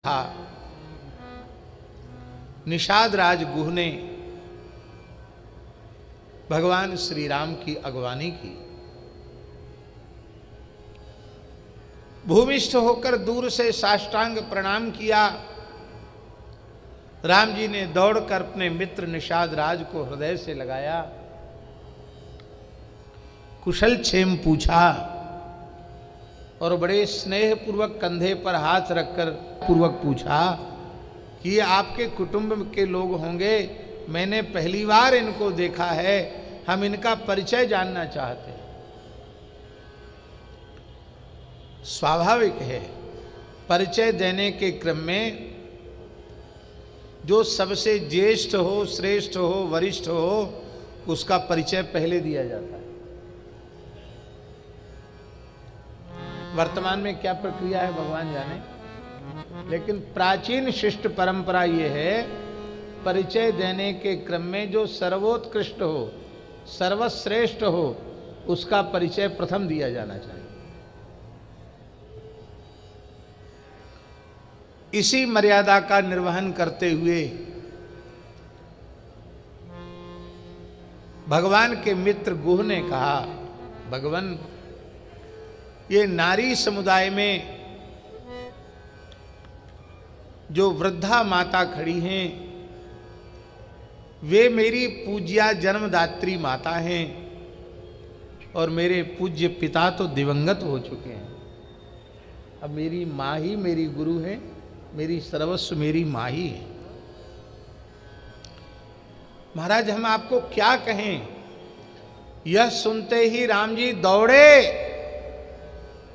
था। निषाद राज गुह ने भगवान श्री राम की अगवानी की। भूमिष्ठ होकर दूर से साष्टांग प्रणाम किया। राम जी ने दौड़कर अपने मित्र निषाद राज को हृदय से लगाया, कुशल क्षेम पूछा और बड़े स्नेह पूर्वक कंधे पर हाथ रखकर पूर्वक पूछा कि ये आपके कुटुंब के लोग होंगे, मैंने पहली बार इनको देखा है, हम इनका परिचय जानना चाहते हैं। स्वाभाविक है, परिचय देने के क्रम में जो सबसे ज्येष्ठ हो, श्रेष्ठ हो, वरिष्ठ हो, उसका परिचय पहले दिया जाता है। वर्तमान में क्या प्रक्रिया है भगवान जाने, लेकिन प्राचीन शिष्ट परंपरा ये है, परिचय देने के क्रम में जो सर्वोत्कृष्ट हो, सर्वश्रेष्ठ हो, उसका परिचय प्रथम दिया जाना चाहिए। इसी मर्यादा का निर्वहन करते हुए भगवान के मित्र गुह ने कहा, भगवान ये नारी समुदाय में जो वृद्धा माता खड़ी हैं, वे मेरी पूज्या जन्मदात्री माता हैं और मेरे पूज्य पिता तो दिवंगत हो चुके हैं। अब मेरी माँ ही मेरी गुरु है, मेरी सर्वस्व मेरी माँ ही है। महाराज हम आपको क्या कहें। यह सुनते ही राम जी दौड़े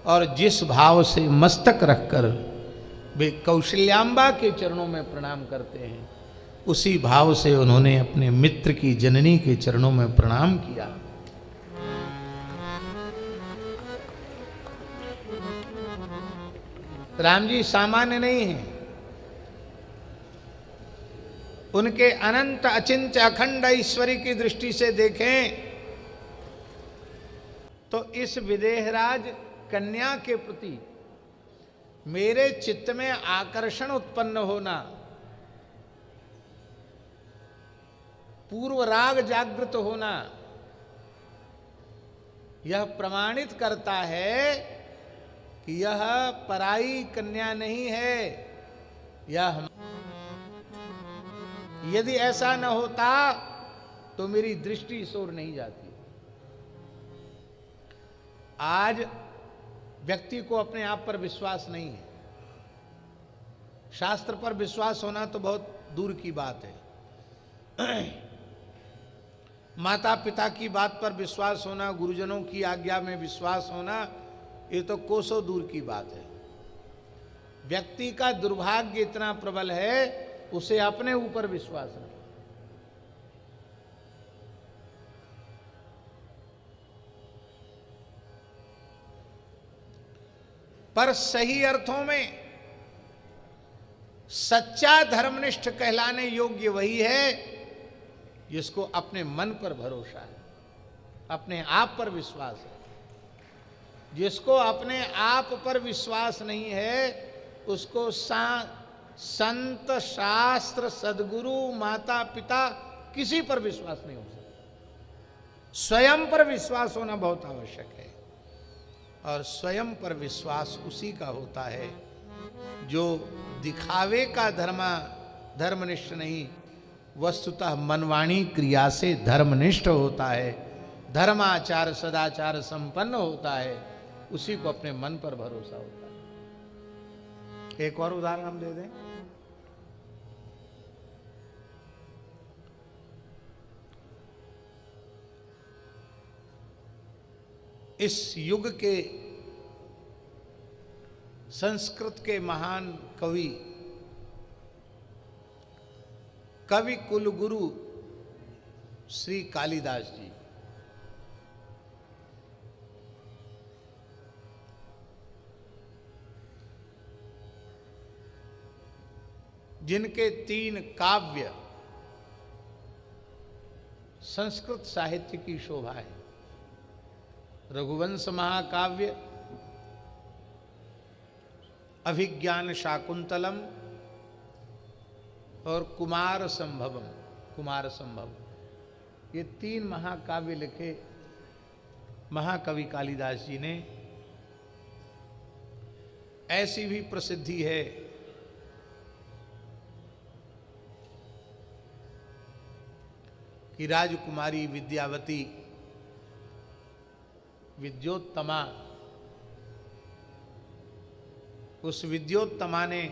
और जिस भाव से मस्तक रखकर वे कौशल्याम्बा के चरणों में प्रणाम करते हैं, उसी भाव से उन्होंने अपने मित्र की जननी के चरणों में प्रणाम किया। राम जी सामान्य नहीं हैं। उनके अनंत अचिंत्य अखंड ईश्वरी की दृष्टि से देखें तो इस विदेहराज कन्या के प्रति मेरे चित्त में आकर्षण उत्पन्न होना, पूर्व राग जागृत होना, यह प्रमाणित करता है कि यह पराई कन्या नहीं है, यह। यदि ऐसा न होता तो मेरी दृष्टि इस ओर नहीं जाती। आज व्यक्ति को अपने आप पर विश्वास नहीं है। शास्त्र पर विश्वास होना तो बहुत दूर की बात है। माता पिता की बात पर विश्वास होना, गुरुजनों की आज्ञा में विश्वास होना, ये तो कोसों दूर की बात है। व्यक्ति का दुर्भाग्य इतना प्रबल है, उसे अपने ऊपर विश्वास नहीं। पर सही अर्थों में सच्चा धर्मनिष्ठ कहलाने योग्य वही है जिसको अपने मन पर भरोसा है, अपने आप पर विश्वास है। जिसको अपने आप पर विश्वास नहीं है, उसको संत, शास्त्र, सदगुरु, माता पिता, किसी पर विश्वास नहीं हो सकता। स्वयं पर विश्वास होना बहुत आवश्यक है, और स्वयं पर विश्वास उसी का होता है जो दिखावे का धर्मनिष्ठ नहीं, वस्तुतः मनवाणी क्रिया से धर्मनिष्ठ होता है, धर्माचार सदाचार संपन्न होता है, उसी को अपने मन पर भरोसा होता है। एक और उदाहरण हम दे दें। इस युग के संस्कृत के महान कवि कुलगुरु श्री कालिदास जी, जिनके 3 काव्य संस्कृत साहित्य की शोभा है। रघुवंश महाकाव्य, अभिज्ञान शाकुंतलम और कुमार संभवम, कुमार संभव, ये 3 महाकाव्य लिखे महाकवि कालिदास जी ने। ऐसी भी प्रसिद्धि है कि राजकुमारी विद्यावती विद्योत्तमा, उस विद्योत्तमा ने,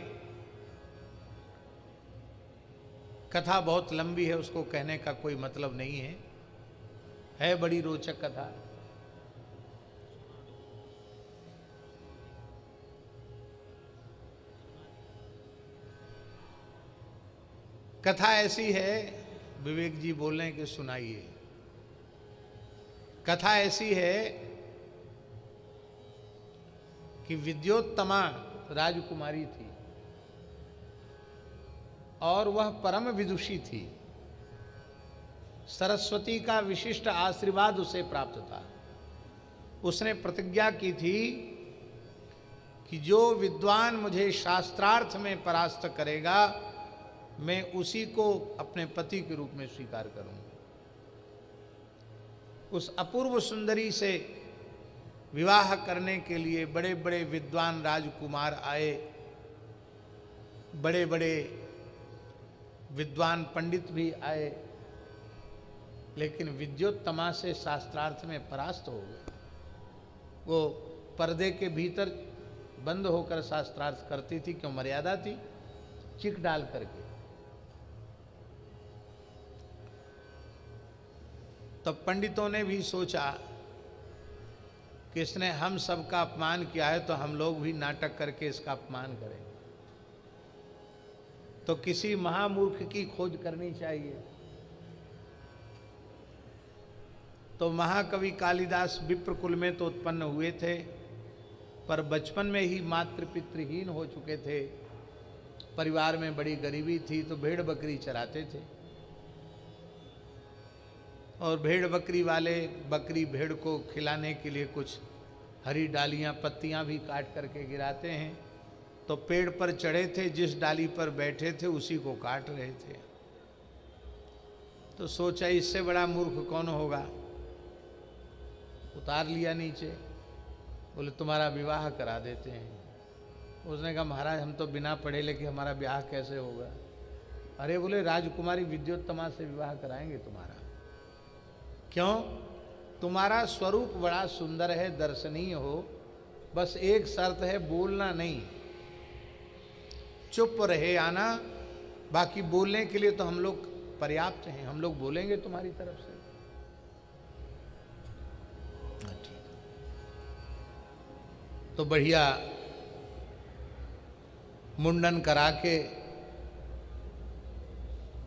कथा बहुत लंबी है, उसको कहने का कोई मतलब नहीं है बड़ी रोचक कथा। कथा ऐसी है, विवेक जी बोल रहे हैं कि सुनाइए। कथा ऐसी है कि विद्योत्तमा राजकुमारी थी और वह परम विदुषी थी। सरस्वती का विशिष्ट आशीर्वाद उसे प्राप्त था। उसने प्रतिज्ञा की थी कि जो विद्वान मुझे शास्त्रार्थ में परास्त करेगा, मैं उसी को अपने पति के रूप में स्वीकार करूंगा। उस अपूर्व सुंदरी से विवाह करने के लिए बड़े बड़े विद्वान राजकुमार आए, बड़े बड़े विद्वान पंडित भी आए, लेकिन विद्योत्तमा से शास्त्रार्थ में परास्त हो गए। वो पर्दे के भीतर बंद होकर शास्त्रार्थ करती थी, क्यों? मर्यादा थी, चिक डाल करके। तब पंडितों ने भी सोचा कि इसने हम सबका अपमान किया है, तो हम लोग भी नाटक करके इसका अपमान करें। तो किसी महामूर्ख की खोज करनी चाहिए। तो महाकवि कालिदास विप्र कुल में तो उत्पन्न हुए थे, पर बचपन में ही मातृ पितृहीन हो चुके थे। परिवार में बड़ी गरीबी थी, तो भेड़ बकरी चराते थे। और भेड़ बकरी वाले बकरी भेड़ को खिलाने के लिए कुछ हरी डालियां पत्तियां भी काट करके गिराते हैं। तो पेड़ पर चढ़े थे, जिस डाली पर बैठे थे उसी को काट रहे थे। तो सोचा इससे बड़ा मूर्ख कौन होगा, उतार लिया नीचे। बोले तुम्हारा विवाह करा देते हैं। उसने कहा महाराज हम तो बिना पढ़े लिखे हमारा ब्याह कैसे होगा। अरे बोले राजकुमारी विद्योत्तमा से विवाह कराएंगे तुम्हारा। क्यों? तुम्हारा स्वरूप बड़ा सुंदर है, दर्शनीय हो, बस एक शर्त है, बोलना नहीं, चुप रहे आना, बाकी बोलने के लिए तो हम लोग पर्याप्त हैं, हम लोग बोलेंगे तुम्हारी तरफ से। तो बढ़िया मुंडन करा के,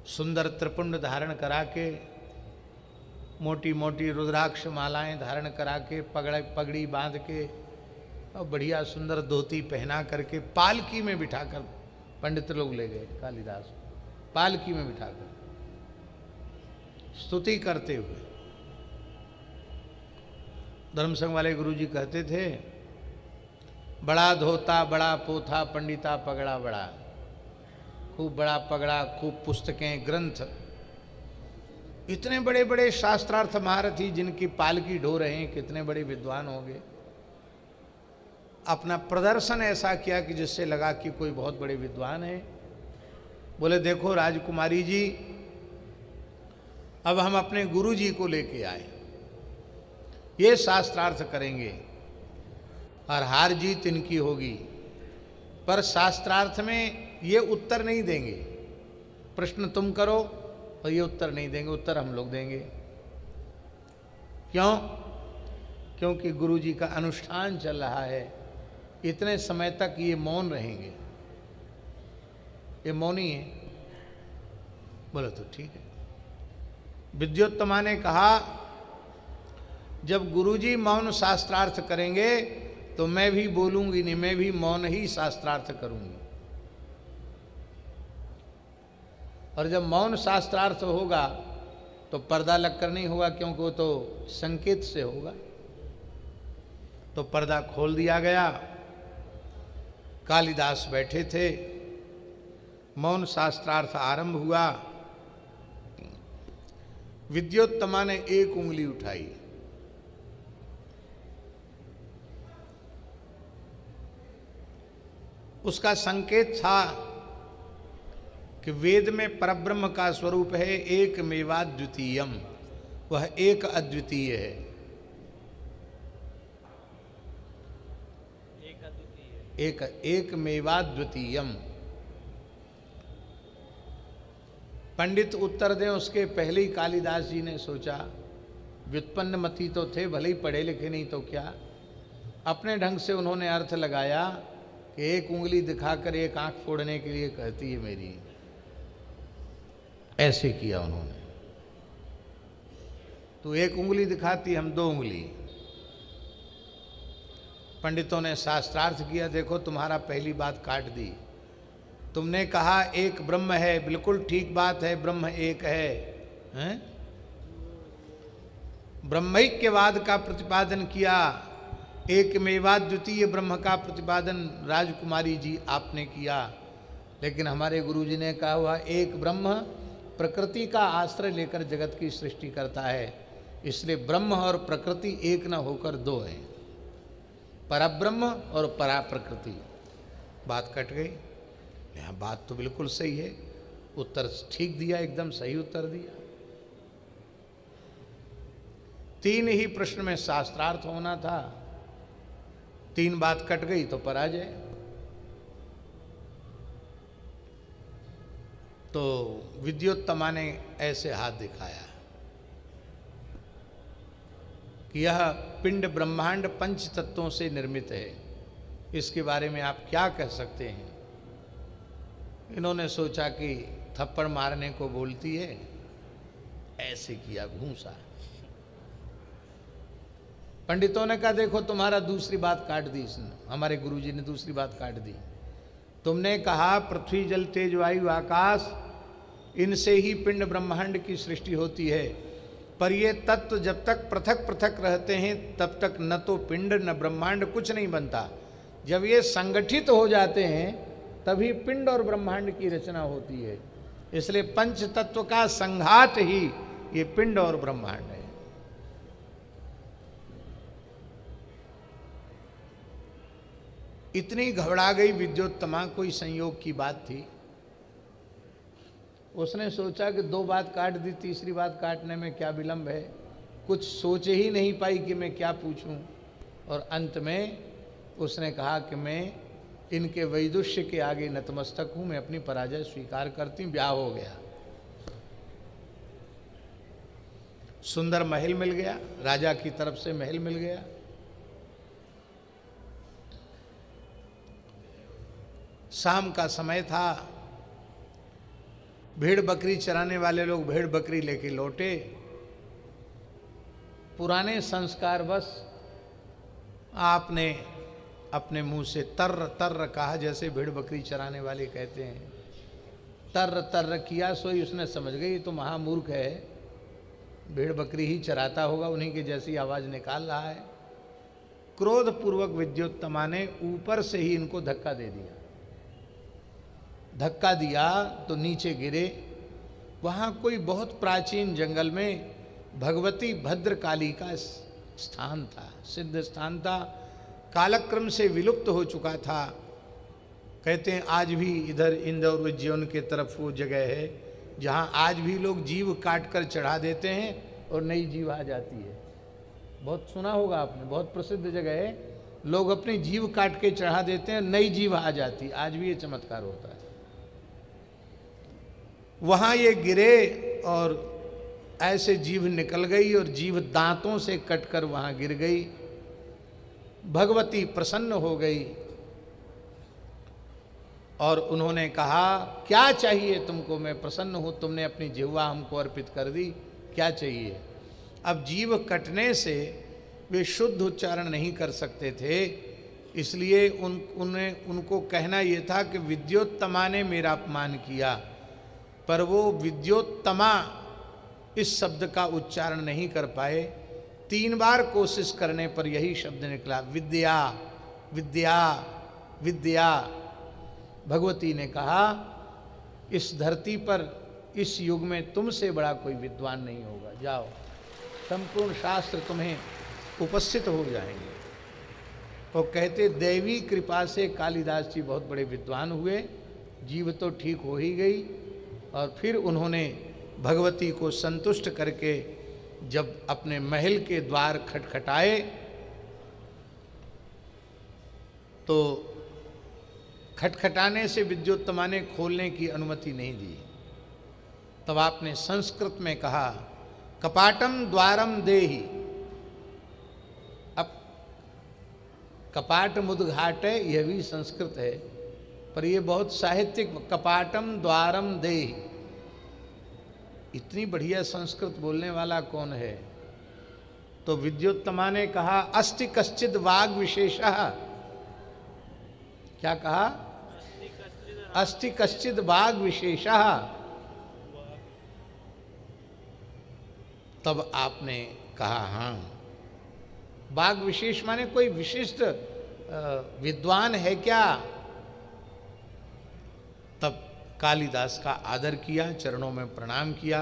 सुंदर त्रिपुंड धारण करा के, मोटी मोटी रुद्राक्ष मालाएं धारण करा के, पगड़ी बांध के, और बढ़िया सुंदर धोती पहना करके पालकी में बिठाकर पंडित लोग ले गए कालिदास, पालकी में बिठाकर स्तुति करते हुए। धर्मसंघ वाले गुरुजी कहते थे, बड़ा धोता बड़ा पोथा पंडिता पगड़ा बड़ा। खूब बड़ा पगड़ा, खूब पुस्तकें ग्रंथ, इतने बड़े बड़े शास्त्रार्थ महारथी जिनकी पालकी ढो रहे हैं, कितने बड़े विद्वान होंगे। अपना प्रदर्शन ऐसा किया कि जिससे लगा कि कोई बहुत बड़े विद्वान है। बोले देखो राजकुमारी जी, अब हम अपने गुरु जी को लेके आए, ये शास्त्रार्थ करेंगे और हार जीत इनकी होगी, पर शास्त्रार्थ में ये उत्तर नहीं देंगे। प्रश्न तुम करो और ये उत्तर नहीं देंगे, उत्तर हम लोग देंगे। क्यों? क्योंकि गुरु जी का अनुष्ठान चल रहा है, इतने समय तक ये मौन रहेंगे। ये मौनी है। बोलो तो ठीक है। विद्योत्तमा ने कहा, जब गुरुजी मौन शास्त्रार्थ करेंगे तो मैं भी बोलूंगी नहीं, मैं भी मौन ही शास्त्रार्थ करूंगी। और जब मौन शास्त्रार्थ होगा तो पर्दा लगकर नहीं होगा, क्योंकि वो तो संकेत से होगा। तो पर्दा खोल दिया गया कालिदास बैठे थे, मौन शास्त्रार्थ आरंभ हुआ। विद्योत्तमा ने एक उंगली उठाई, उसका संकेत था कि वेद में परब्रह्म का स्वरूप है एक मेवाद्वितीयम, वह एक अद्वितीय है। एक मेवाद्वितीयम। पंडित उत्तर दें उसके पहले ही कालिदास जी ने सोचा, व्युत्पन्न मती तो थे, भले ही पढ़े लिखे नहीं तो क्या, अपने ढंग से उन्होंने अर्थ लगाया कि एक उंगली दिखाकर एक आंख फोड़ने के लिए कहती है मेरी, ऐसे किया उन्होंने। तो एक उंगली दिखाती, हम दो उंगली। पंडितों ने शास्त्रार्थ किया, देखो तुम्हारा पहली बात काट दी। तुमने कहा एक ब्रह्म है, बिल्कुल ठीक बात है, ब्रह्म एक है, हैं? ब्रह्मैक्यवाद का प्रतिपादन किया, एक मेवाद्वितीय ब्रह्म का प्रतिपादन राजकुमारी जी आपने किया। लेकिन हमारे गुरुजी ने कहा हुआ एक ब्रह्म प्रकृति का आश्रय लेकर जगत की सृष्टि करता है, इसलिए ब्रह्म और प्रकृति एक न होकर दो हैं, परब्रह्म और परा प्रकृति। बात कट गई। यहाँ बात तो बिल्कुल सही है, उत्तर ठीक दिया, एकदम सही उत्तर दिया। तीन ही प्रश्न में शास्त्रार्थ होना था, तीन बात कट गई तो पराजय। तो विद्योत्तमा ने ऐसे हाथ दिखाया कि यह पिंड ब्रह्मांड पंच तत्वों से निर्मित है, इसके बारे में आप क्या कह सकते हैं। इन्होंने सोचा कि थप्पड़ मारने को बोलती है, ऐसे किया घूंसा। पंडितों ने कहा देखो तुम्हारा दूसरी बात काट दी इसने, हमारे गुरुजी ने दूसरी बात काट दी। तुमने कहा पृथ्वी जल तेज वायु आकाश, इनसे ही पिंड ब्रह्मांड की सृष्टि होती है, पर ये तत्व जब तक पृथक पृथक रहते हैं तब तक न तो पिंड न ब्रह्मांड कुछ नहीं बनता। जब ये संगठित हो जाते हैं तभी पिंड और ब्रह्मांड की रचना होती है। इसलिए पंच तत्व का संघात ही ये पिंड और ब्रह्मांड है। इतनी घबरा गई विद्योत्तमा, कोई संयोग की बात थी। उसने सोचा कि दो बात काट दी, तीसरी बात काटने में क्या विलंब है। कुछ सोच ही नहीं पाई कि मैं क्या पूछूं, और अंत में उसने कहा कि मैं इनके वैदुष्य के आगे नतमस्तक हूं, मैं अपनी पराजय स्वीकार करती हूं। ब्याह हो गया, सुंदर महल मिल गया, राजा की तरफ से महल मिल गया। शाम का समय था, भेड़ बकरी चराने वाले लोग भेड़ बकरी लेके लौटे। पुराने संस्कार बस आपने अपने मुंह से तर्र तर्र कहा, जैसे भेड़ बकरी चराने वाले कहते हैं, तर्र तर्र किया, सोई उसने समझ गई तो महामूर्ख है, भेड़ बकरी ही चराता होगा, उन्हीं की जैसी आवाज निकाल रहा है। क्रोधपूर्वक विद्योत्तमा ने ऊपर से ही इनको धक्का दे दिया। धक्का दिया तो नीचे गिरे। वहाँ कोई बहुत प्राचीन जंगल में भगवती भद्रकाली का स्थान था, सिद्ध स्थान था, कालक्रम से विलुप्त हो चुका था। कहते हैं आज भी इधर इंदौर उज्जैन के तरफ वो जगह है जहाँ आज भी लोग जीव काट कर चढ़ा देते हैं और नई जीव आ जाती है। बहुत सुना होगा आपने, बहुत प्रसिद्ध जगह है, लोग अपनी जीव काट के चढ़ा देते हैं, नई जीव आ जाती, आज भी ये चमत्कार होता है। वहाँ ये गिरे और ऐसे जीभ निकल गई और जीभ दांतों से कटकर वहाँ गिर गई। भगवती प्रसन्न हो गई और उन्होंने कहा क्या चाहिए तुमको, मैं प्रसन्न हूँ, तुमने अपनी जिह्वा हमको अर्पित कर दी, क्या चाहिए। अब जीभ कटने से वे शुद्ध उच्चारण नहीं कर सकते थे, इसलिए उनको कहना ये था कि विद्योत्तमा ने मेरा अपमान किया, पर वो विद्योत्तमा इस शब्द का उच्चारण नहीं कर पाए। 3 बार कोशिश करने पर यही शब्द निकला, विद्या विद्या विद्या। भगवती ने कहा इस धरती पर इस युग में तुमसे बड़ा कोई विद्वान नहीं होगा, जाओ, संपूर्ण शास्त्र तुम्हें उपस्थित हो जाएंगे। तो कहते दैवी कृपा से कालिदास जी बहुत बड़े विद्वान हुए, जीव तो ठीक हो ही गई। और फिर उन्होंने भगवती को संतुष्ट करके जब अपने महल के द्वार खटखटाए तो खटखटाने से विद्योत्तमा ने खोलने की अनुमति नहीं दी। तब आपने संस्कृत में कहा कपाटम द्वारम देहि। अब कपाट मुद्घाटे यह भी संस्कृत है, पर यह बहुत साहित्यिक, कपाटम द्वारम देहि। इतनी बढ़िया संस्कृत बोलने वाला कौन है? तो विद्योत्तमा ने कहा अस्ति कश्चिद वाग विशेषः। क्या कहा? अस्ति कश्चिद वाग विशेषः। तब आपने कहा हाँ, वाग विशेष माने कोई विशिष्ट विद्वान है क्या? तब कालिदास का आदर किया, चरणों में प्रणाम किया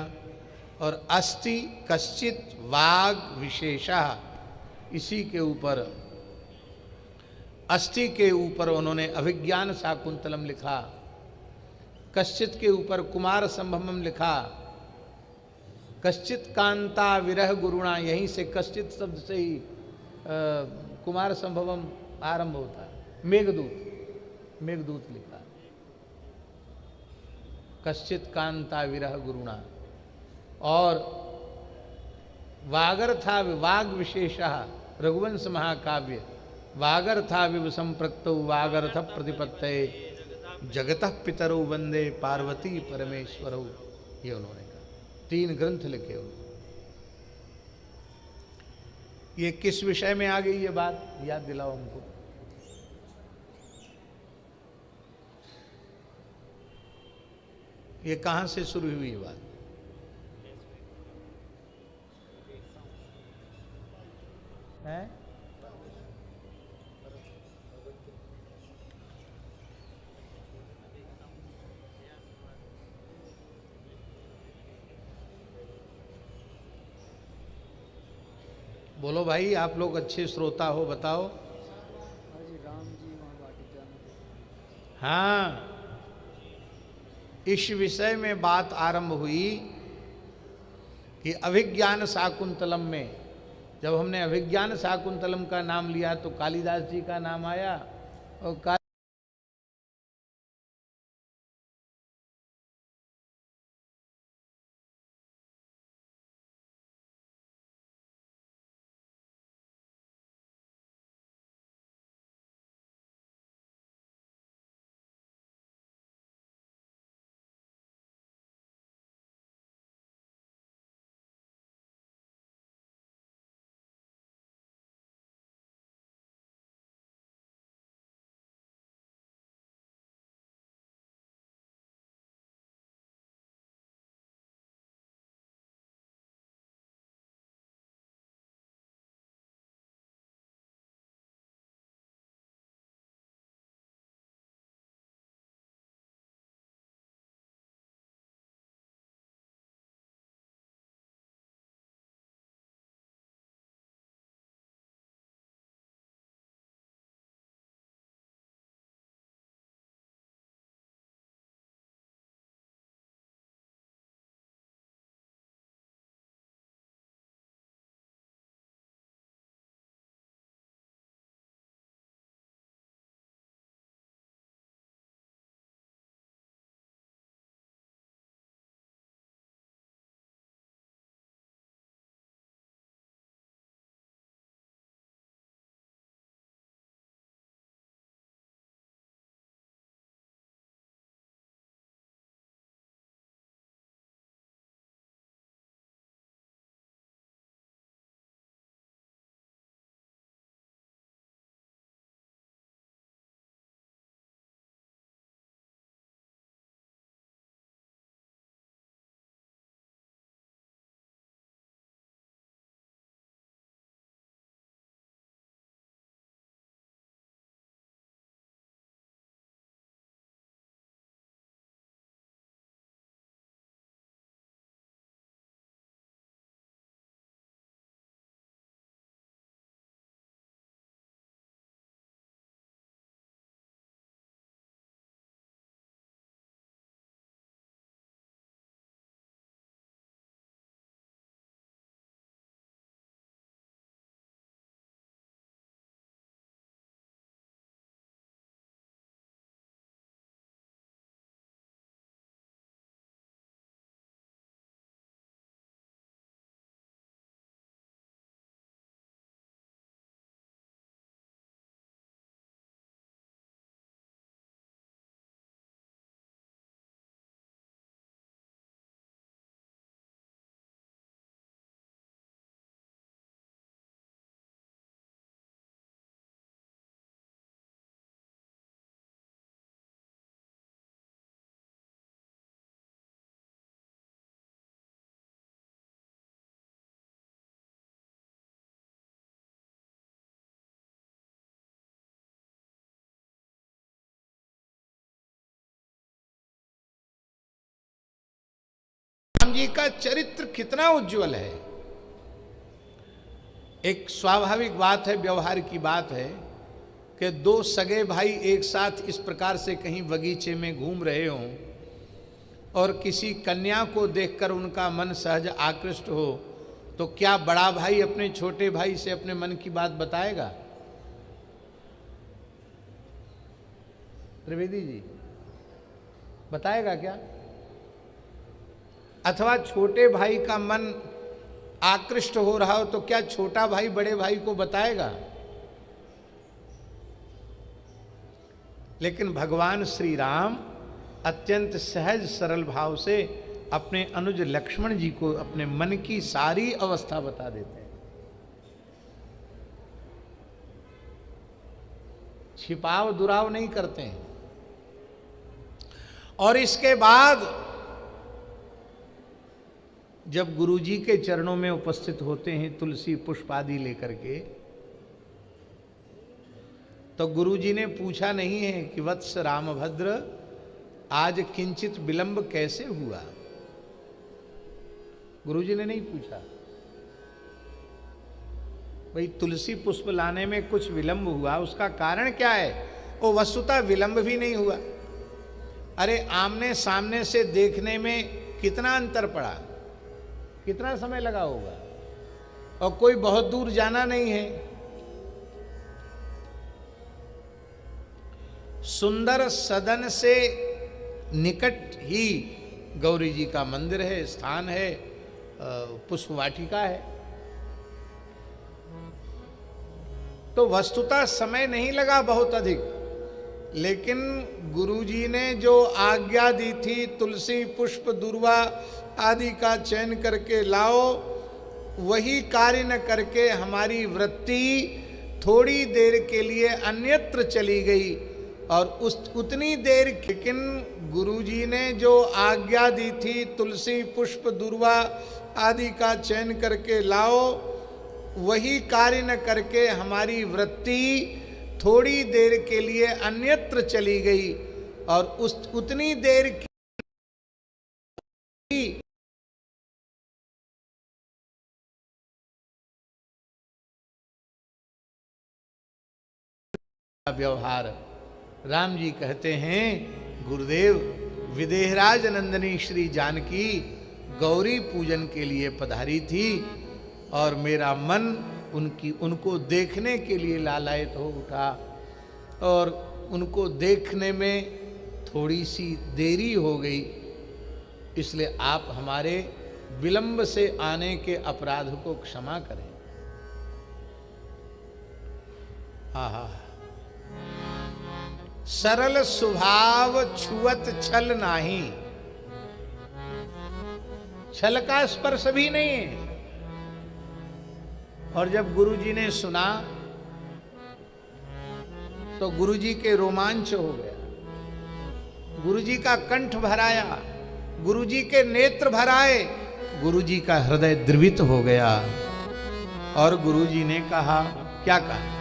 और अस्ति कश्चित वाग विशेषः, इसी के ऊपर, अस्ति के ऊपर उन्होंने अभिज्ञान शाकुंतलम लिखा, कश्चित के ऊपर कुमार संभवम लिखा, कश्चित कांता विरह गुरुणा, यहीं से कश्चित शब्द से ही कुमार संभवम आरंभ होता है। मेघदूत, मेघदूत लिखा, कश्चित कांता विरह गुरुणा। और वागर्था वाग विशेषः, रघुवंश महाकाव्य, वागर्था विव संप्रक्तौ वागर्थ प्रतिपत्तये जगतः पितरौ वंदे पार्वती परमेश्वरौ। ये उन्होंने कहा, 3 ग्रंथ लिखे उन्होंने। ये किस विषय में आ गई ये बात, याद दिलाओ हमको। ये कहां से शुरू हुई ये बात? है? बोलो भाई, आप लोग अच्छे श्रोता हो, बताओ। हाँ, इस विषय में बात आरंभ हुई कि अभिज्ञान शाकुंतलम में, जब हमने अभिज्ञान शाकुंतलम का नाम लिया तो कालिदास जी का नाम आया। और राम जी का चरित्र कितना उज्जवल है। एक स्वाभाविक बात है, व्यवहार की बात है कि दो सगे भाई एक साथ इस प्रकार से कहीं बगीचे में घूम रहे हों और किसी कन्या को देखकर उनका मन सहज आकृष्ट हो, तो क्या बड़ा भाई अपने छोटे भाई से अपने मन की बात बताएगा? त्रिवेदी जी बताएगा क्या? अथवा छोटे भाई का मन आकृष्ट हो रहा हो तो क्या छोटा भाई बड़े भाई को बताएगा? लेकिन भगवान श्री राम अत्यंत सहज सरल भाव से अपने अनुज लक्ष्मण जी को अपने मन की सारी अवस्था बता देते हैं। छिपाव दुराव नहीं करते हैं। और इसके बाद जब गुरुजी के चरणों में उपस्थित होते हैं तुलसी पुष्प आदि लेकर के, तो गुरुजी ने पूछा नहीं है कि वत्स रामभद्र आज किंचित विलंब कैसे हुआ। गुरुजी ने नहीं पूछा। भाई तुलसी पुष्प लाने में कुछ विलंब हुआ, उसका कारण क्या है? वो वस्तुतः विलंब भी नहीं हुआ। अरे आमने सामने से देखने में कितना अंतर पड़ा, कितना समय लगा होगा, और कोई बहुत दूर जाना नहीं है। सुंदर सदन से निकट ही गौरी जी का मंदिर है, स्थान है, पुष्प वाटिका है। तो वस्तुतः समय नहीं लगा बहुत अधिक, लेकिन गुरुजी ने जो आज्ञा दी थी तुलसी पुष्प दुर्वा आदि का चयन करके लाओ, वही कार्य न करके हमारी वृत्ति थोड़ी देर के लिए अन्यत्र चली गई। और उतनी देर, लेकिन गुरुजी ने जो आज्ञा दी थी तुलसी पुष्प दुर्वा आदि का चयन करके लाओ, वही कार्य न करके हमारी वृत्ति थोड़ी देर के लिए अन्यत्र चली गई। और उतनी देर की व्यवहार। राम जी कहते हैं, गुरुदेव विदेहराज नंदनी श्री जानकी गौरी पूजन के लिए पधारी थी और मेरा मन उनको देखने के लिए लालायित हो उठा, और उनको देखने में थोड़ी सी देरी हो गई, इसलिए आप हमारे विलंब से आने के अपराध को क्षमा करें। आहा, सरल स्वभाव छुअत छल नाही, छल का स्पर्श भी नहीं है। और जब गुरुजी ने सुना तो गुरुजी के रोमांच हो गया, गुरुजी का कंठ भराया, गुरुजी के नेत्र भराए, गुरुजी का हृदय द्रवित हो गया। और गुरुजी ने कहा, क्या कहा?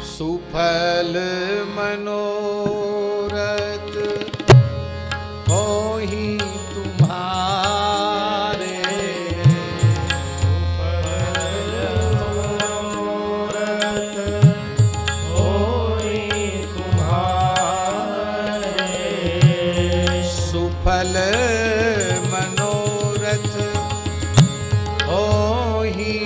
सुफल मनोरथ होहि तुम्हारे, सुफल मनोरथ होहि तुम्हारे, सुफल मनोरथ होहि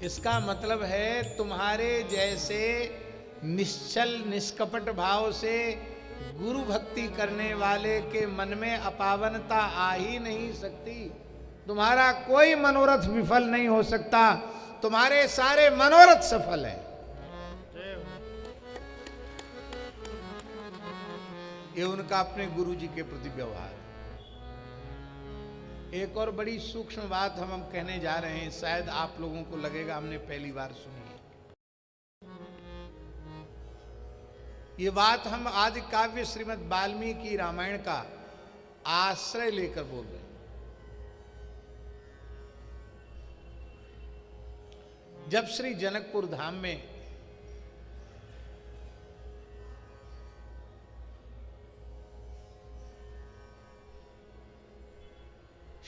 इसका मतलब है तुम्हारे जैसे निश्चल निष्कपट भाव से गुरु भक्ति करने वाले के मन में अपावनता आ ही नहीं सकती। तुम्हारा कोई मनोरथ विफल नहीं हो सकता, तुम्हारे सारे मनोरथ सफल हैं। ये उनका अपने गुरु जी के प्रति व्यवहार। एक और बड़ी सूक्ष्म बात हम कहने जा रहे हैं, शायद आप लोगों को लगेगा हमने पहली बार सुनी है। ये बात हम आदि काव्य श्रीमद् वाल्मीकि रामायण का आश्रय लेकर बोल रहे हैं। जब श्री जनकपुर धाम में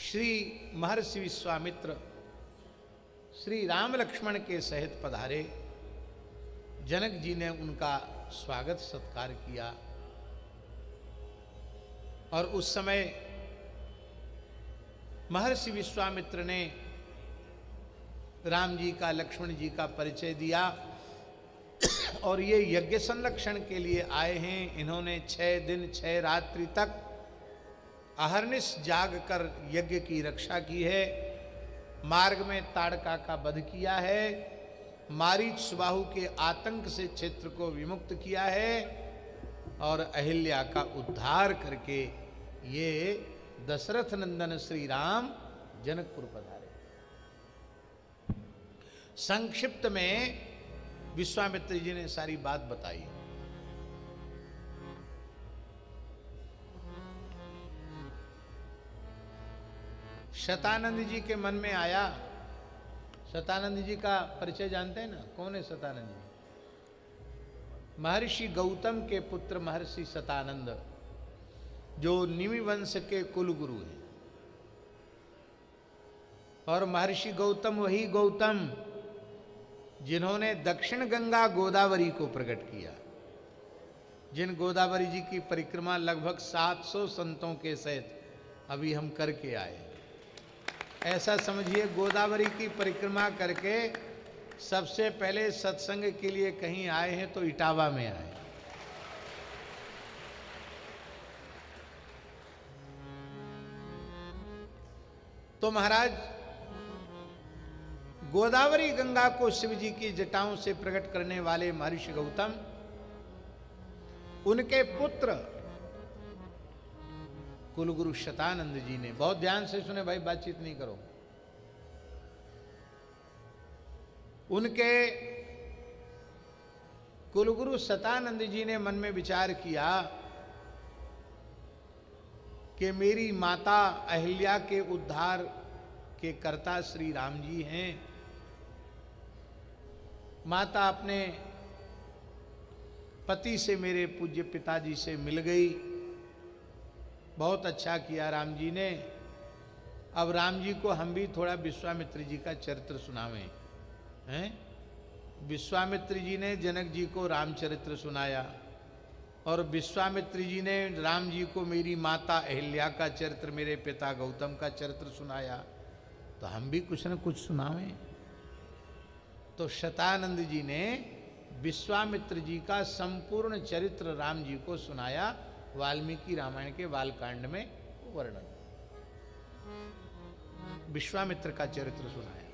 श्री महर्षि विश्वामित्र श्री राम लक्ष्मण के सहित पधारे, जनक जी ने उनका स्वागत सत्कार किया। और उस समय महर्षि विश्वामित्र ने राम जी का, लक्ष्मण जी का परिचय दिया और ये यज्ञ संरक्षण के लिए आए हैं। इन्होंने 6 दिन 6 रात्रि तक अहर्निश जाग कर यज्ञ की रक्षा की है। मार्ग में ताड़का का वध किया है, मारीच सुबाहु के आतंक से क्षेत्र को विमुक्त किया है और अहिल्या का उद्धार करके ये दशरथ नंदन श्री राम जनकपुर पधारे। संक्षिप्त में विश्वामित्र जी ने सारी बात बताई। शतानंद जी के मन में आया, शतानंद जी का परिचय जानते हैं ना, कौन है शतानंद जी? महर्षि गौतम के पुत्र महर्षि शतानंद, जो निमि वंश के कुल गुरु हैं। और महर्षि गौतम वही गौतम जिन्होंने दक्षिण गंगा गोदावरी को प्रकट किया, जिन गोदावरी जी की परिक्रमा लगभग 700 संतों के सहित अभी हम करके आए। ऐसा समझिए, गोदावरी की परिक्रमा करके सबसे पहले सत्संग के लिए कहीं आए हैं तो इटावा में आए। तो महाराज, गोदावरी गंगा को शिव जी की जटाओं से प्रकट करने वाले महर्षि गौतम, उनके पुत्र कुलगुरु शतानंद जी ने, बहुत ध्यान से सुने भाई, बातचीत नहीं करो। उनके कुलगुरु शतानंद जी ने मन में विचार किया कि मेरी माता अहिल्या के उद्धार के कर्ता श्री राम जी हैं। माता अपने पति से, मेरे पूज्य पिताजी से मिल गई। बहुत अच्छा किया राम जी ने। अब राम जी को हम भी थोड़ा विश्वामित्र जी का चरित्र सुनावें, हैं? विश्वामित्र जी ने जनक जी को रामचरित्र सुनाया और विश्वामित्र जी ने राम जी को मेरी माता अहिल्या का चरित्र, मेरे पिता गौतम का चरित्र सुनाया। तो हम भी कुछ न कुछ सुनावें। तो शतानंद जी ने विश्वामित्र जी का संपूर्ण चरित्र राम जी को सुनाया। वाल्मीकि रामायण के बालकांड में वर्णन, विश्वामित्र का चरित्र सुनाया।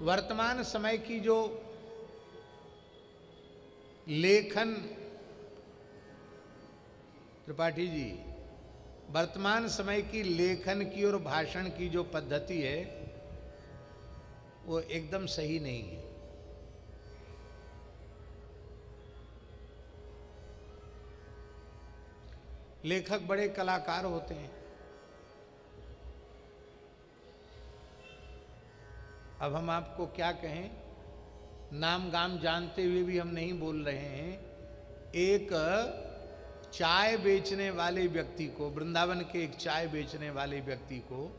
वर्तमान समय की जो लेखन, त्रिपाठी जी, वर्तमान समय की लेखन की और भाषण की जो पद्धति है वो एकदम सही नहीं है। लेखक बड़े कलाकार होते हैं। अब हम आपको क्या कहें, नाम गाम जानते हुए भी हम नहीं बोल रहे हैं। एक चाय बेचने वाले व्यक्ति को, वृंदावन के एक चाय बेचने वाले व्यक्ति को,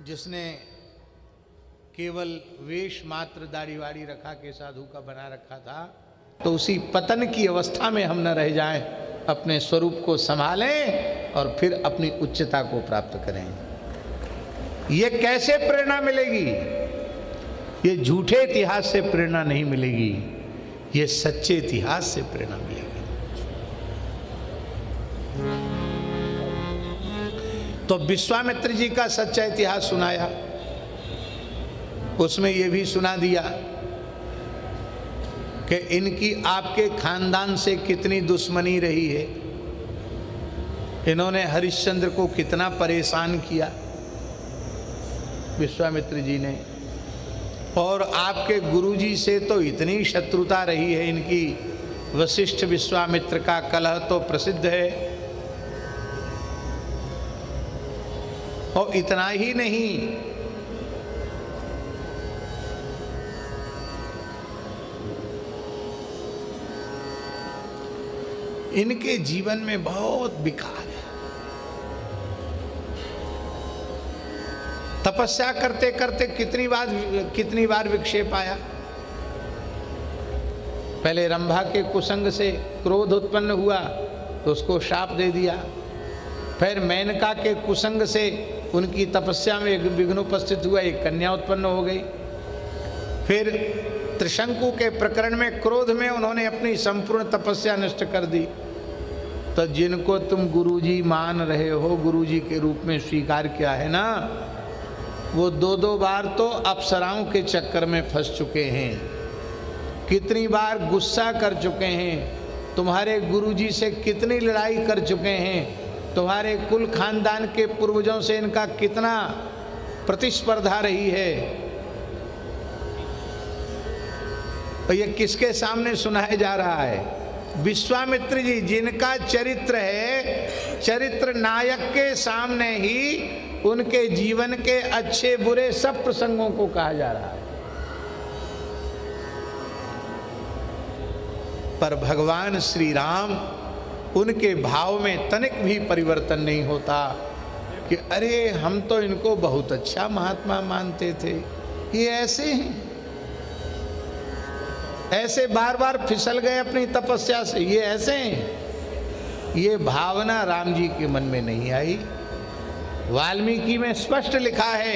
जिसने केवल वेश मात्र दाढ़ी वाड़ी रखा के साधु का बना रखा था, तो उसी पतन की अवस्था में हम न रह जाएं, अपने स्वरूप को संभालें और फिर अपनी उच्चता को प्राप्त करें। ये कैसे प्रेरणा मिलेगी? ये झूठे इतिहास से प्रेरणा नहीं मिलेगी, ये सच्चे इतिहास से प्रेरणा मिलेगी। तो विश्वामित्र जी का सच्चा इतिहास सुनाया, उसमें यह भी सुना दिया कि इनकी आपके खानदान से कितनी दुश्मनी रही है, इन्होंने हरिश्चंद्र को कितना परेशान किया विश्वामित्र जी ने, और आपके गुरुजी से तो इतनी शत्रुता रही है इनकी। वशिष्ठ विश्वामित्र का कलह तो प्रसिद्ध है। और इतना ही नहीं, इनके जीवन में बहुत विकार है। तपस्या करते करते कितनी बार विक्षेप आया। पहले रंभा के कुसंग से क्रोध उत्पन्न हुआ तो उसको शाप दे दिया। फिर मेनका के कुसंग से उनकी तपस्या में एक विघ्न उपस्थित हुआ, एक कन्या उत्पन्न हो गई। फिर त्रिशंकु के प्रकरण में क्रोध में उन्होंने अपनी संपूर्ण तपस्या नष्ट कर दी। तो जिनको तुम गुरुजी मान रहे हो, गुरुजी के रूप में स्वीकार किया है ना, वो दो बार तो अप्सराओं के चक्कर में फंस चुके हैं, कितनी बार गुस्सा कर चुके हैं, तुम्हारे गुरुजी से कितनी लड़ाई कर चुके हैं, तुम्हारे कुल खानदान के पूर्वजों से इनका कितना प्रतिस्पर्धा रही है। तो ये किसके सामने सुनाया जा रहा है? विश्वामित्र जी जिनका चरित्र है, चरित्र नायक के सामने ही उनके जीवन के अच्छे बुरे सब प्रसंगों को कहा जा रहा है। पर भगवान श्री राम, उनके भाव में तनिक भी परिवर्तन नहीं होता कि अरे हम तो इनको बहुत अच्छा महात्मा मानते थे, ये ऐसे हैं, ऐसे बार बार फिसल गए अपनी तपस्या से, ये ऐसे हैं। ये भावना राम जी के मन में नहीं आई। वाल्मीकि में स्पष्ट लिखा है,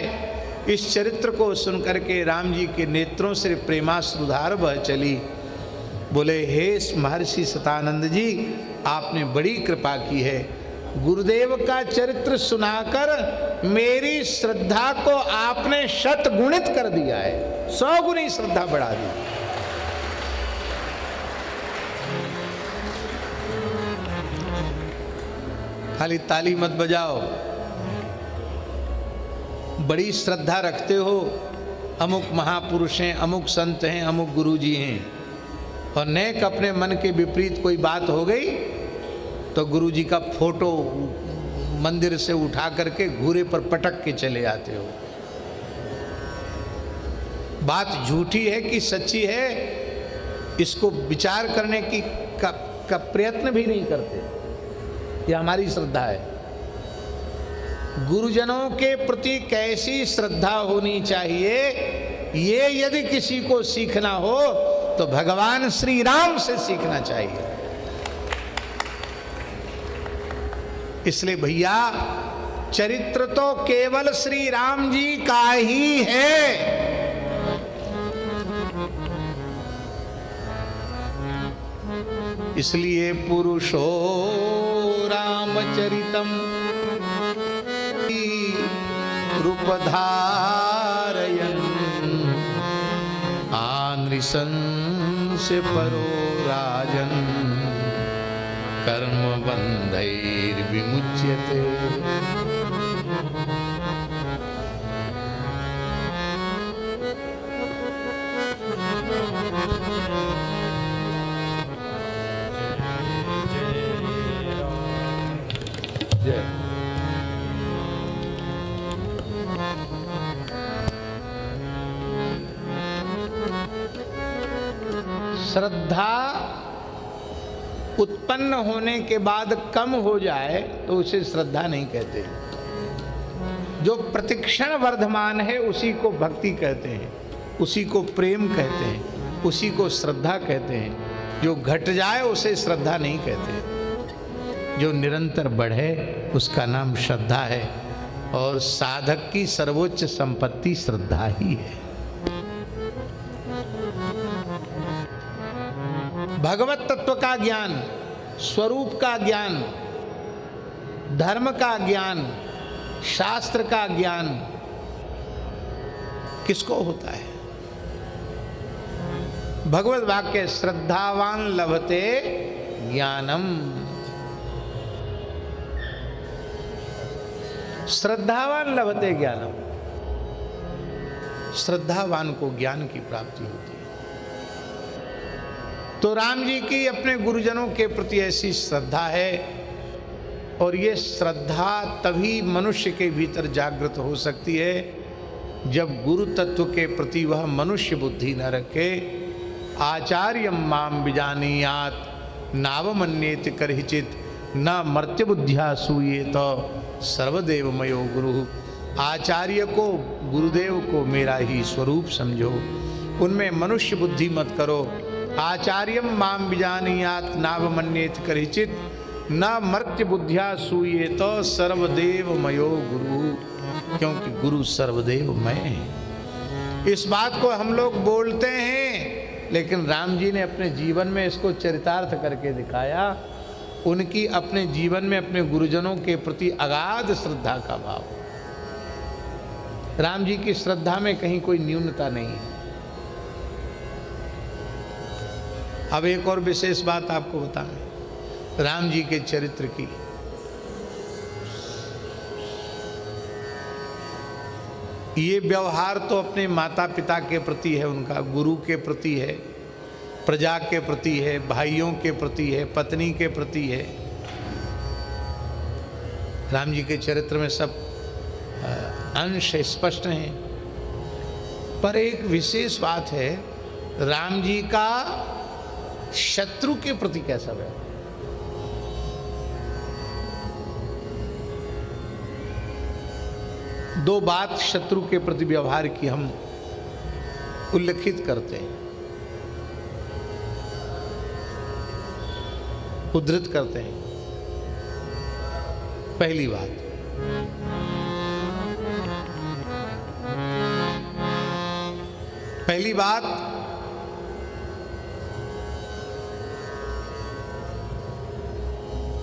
इस चरित्र को सुनकर के राम जी के नेत्रों से प्रेमाश्रुधार बह चली। बोले, हे महर्षि सतानंद जी, आपने बड़ी कृपा की है। गुरुदेव का चरित्र सुनाकर मेरी श्रद्धा को आपने शत गुणित कर दिया है, 100 गुनी श्रद्धा बढ़ा दी। खाली ताली मत बजाओ, बड़ी श्रद्धा रखते हो, अमुक महापुरुष हैं, अमुक संत हैं, अमुक गुरुजी हैं, और नेक अपने मन के विपरीत कोई बात हो गई तो गुरुजी का फोटो मंदिर से उठा करके घूरे पर पटक के चले आते हो। बात झूठी है कि सच्ची है, इसको विचार करने की का प्रयत्न भी नहीं करते। यह हमारी श्रद्धा है। गुरुजनों के प्रति कैसी श्रद्धा होनी चाहिए, ये यदि किसी को सीखना हो तो भगवान श्री राम से सीखना चाहिए। इसलिए भैया, चरित्र तो केवल श्री राम जी का ही है। इसलिए पुरुषो रामचरितम रूपधारयन् आनृशंस परो राजन् कर्म बंधैर्विमुच्यते। श्रद्धा उत्पन्न होने के बाद कम हो जाए तो उसे श्रद्धा नहीं कहते। जो प्रतिक्षण वर्धमान है उसी को भक्ति कहते हैं, उसी को प्रेम कहते हैं, उसी को श्रद्धा कहते हैं। जो घट जाए उसे श्रद्धा नहीं कहते। जो निरंतर बढ़े उसका नाम श्रद्धा है। और साधक की सर्वोच्च संपत्ति श्रद्धा ही है। भगवत तत्व का ज्ञान, स्वरूप का ज्ञान, धर्म का ज्ञान, शास्त्र का ज्ञान किसको होता है? भगवत वाक्य श्रद्धावान लभते ज्ञानम। श्रद्धावान लभते ज्ञानम, श्रद्धावान को ज्ञान की प्राप्ति होती है। तो राम जी की अपने गुरुजनों के प्रति ऐसी श्रद्धा है, और ये श्रद्धा तभी मनुष्य के भीतर जागृत हो सकती है जब गुरु तत्व के प्रति वह मनुष्य बुद्धि न रखे। आचार्यम माम विजानीयात नावमन्येत करहिचित न मर्त्य बुद्धिया सूये तो सर्वदेव मयो गुरु। आचार्य को, गुरुदेव को मेरा ही स्वरूप समझो, उनमें मनुष्य बुद्धि मत करो। आचार्यम माम विजानीयात नावमन्येत करहिचित न मर्त्य बुद्धिया सूये तो सर्वदेव मयो गुरु, क्योंकि गुरु सर्वदेव मैं है। इस बात को हम लोग बोलते हैं, लेकिन राम जी ने अपने जीवन में इसको चरितार्थ करके दिखाया। उनकी अपने जीवन में अपने गुरुजनों के प्रति अगाध श्रद्धा का भाव। राम जी की श्रद्धा में कहीं कोई न्यूनता नहीं है। अब एक और विशेष बात आपको बताएं राम जी के चरित्र की। ये व्यवहार तो अपने माता पिता के प्रति है, उनका गुरु के प्रति है, प्रजा के प्रति है, भाइयों के प्रति है, पत्नी के प्रति है। राम जी के चरित्र में सब अंश स्पष्ट हैं। पर एक विशेष बात है, राम जी का शत्रु के प्रति कैसा व्यवहार। दो बात शत्रु के प्रति व्यवहार की हम उल्लेखित करते हैं, उद्धृत करते हैं। पहली बात,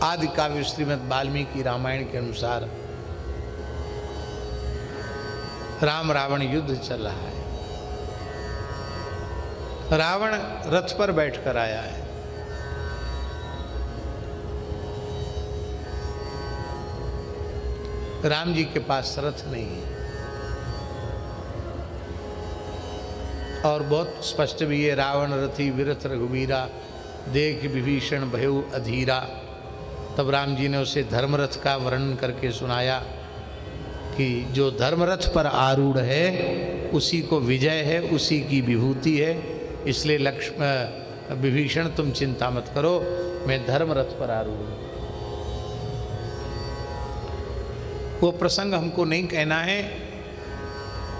आदि काव्य श्रीमद् वाल्मीकि रामायण के अनुसार राम रावण युद्ध चल रहा है। रावण रथ पर बैठकर आया है। राम जी के पास रथ नहीं है, और बहुत स्पष्ट भी है, रावण रथी विरथ रघुवीरा देख विभीषण भयउ अधीरा। तब राम जी ने उसे धर्मरथ का वर्णन करके सुनाया कि जो धर्मरथ पर आरूढ़ है उसी को विजय है, उसी की विभूति है। इसलिए विभीषण तुम चिंता मत करो, मैं धर्मरथ पर आरूढ़ हूँ। वो प्रसंग हमको नहीं कहना है,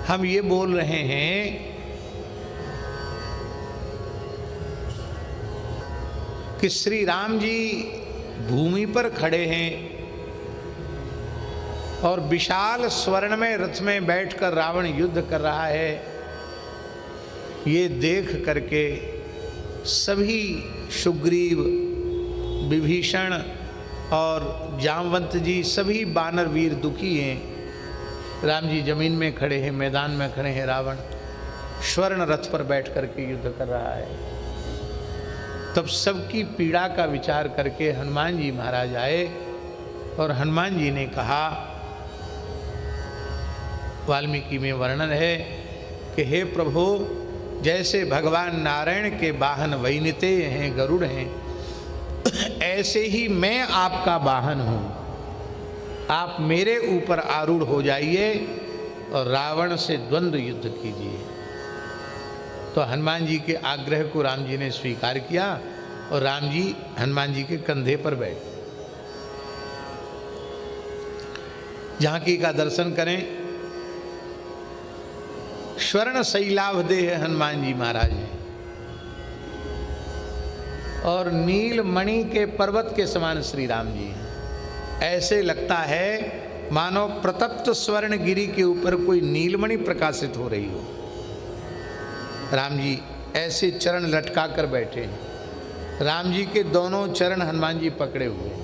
हम ये बोल रहे हैं कि श्री राम जी भूमि पर खड़े हैं और विशाल स्वर्ण में रथ में बैठकर रावण युद्ध कर रहा है। ये देख करके सभी सुग्रीव, विभीषण और जामवंत जी, सभी वानर वीर दुखी हैं। राम जी जमीन में खड़े हैं, मैदान में खड़े हैं, रावण स्वर्ण रथ पर बैठ करके युद्ध कर रहा है। तब सबकी पीड़ा का विचार करके हनुमान जी महाराज आए और हनुमान जी ने कहा, वाल्मीकि में वर्णन है कि हे प्रभु, जैसे भगवान नारायण के वाहन वैनिते हैं, गरुड़ हैं, ऐसे ही मैं आपका वाहन हूँ। आप मेरे ऊपर आरूढ़ हो जाइए और रावण से द्वंद्व युद्ध कीजिए। तो हनुमान जी के आग्रह को राम जी ने स्वीकार किया और राम जी हनुमान जी के कंधे पर बैठे। झांकी का दर्शन करें, स्वर्ण शैलाभ देह हनुमान जी महाराज हैं और नील मणि के पर्वत के समान श्री राम जी हैं। ऐसे लगता है मानो प्रतप्त स्वर्ण गिरी के ऊपर कोई नीलमणि प्रकाशित हो रही हो। राम जी ऐसे चरण लटका कर बैठे हैं। राम जी के दोनों चरण हनुमान जी पकड़े हुए हैं,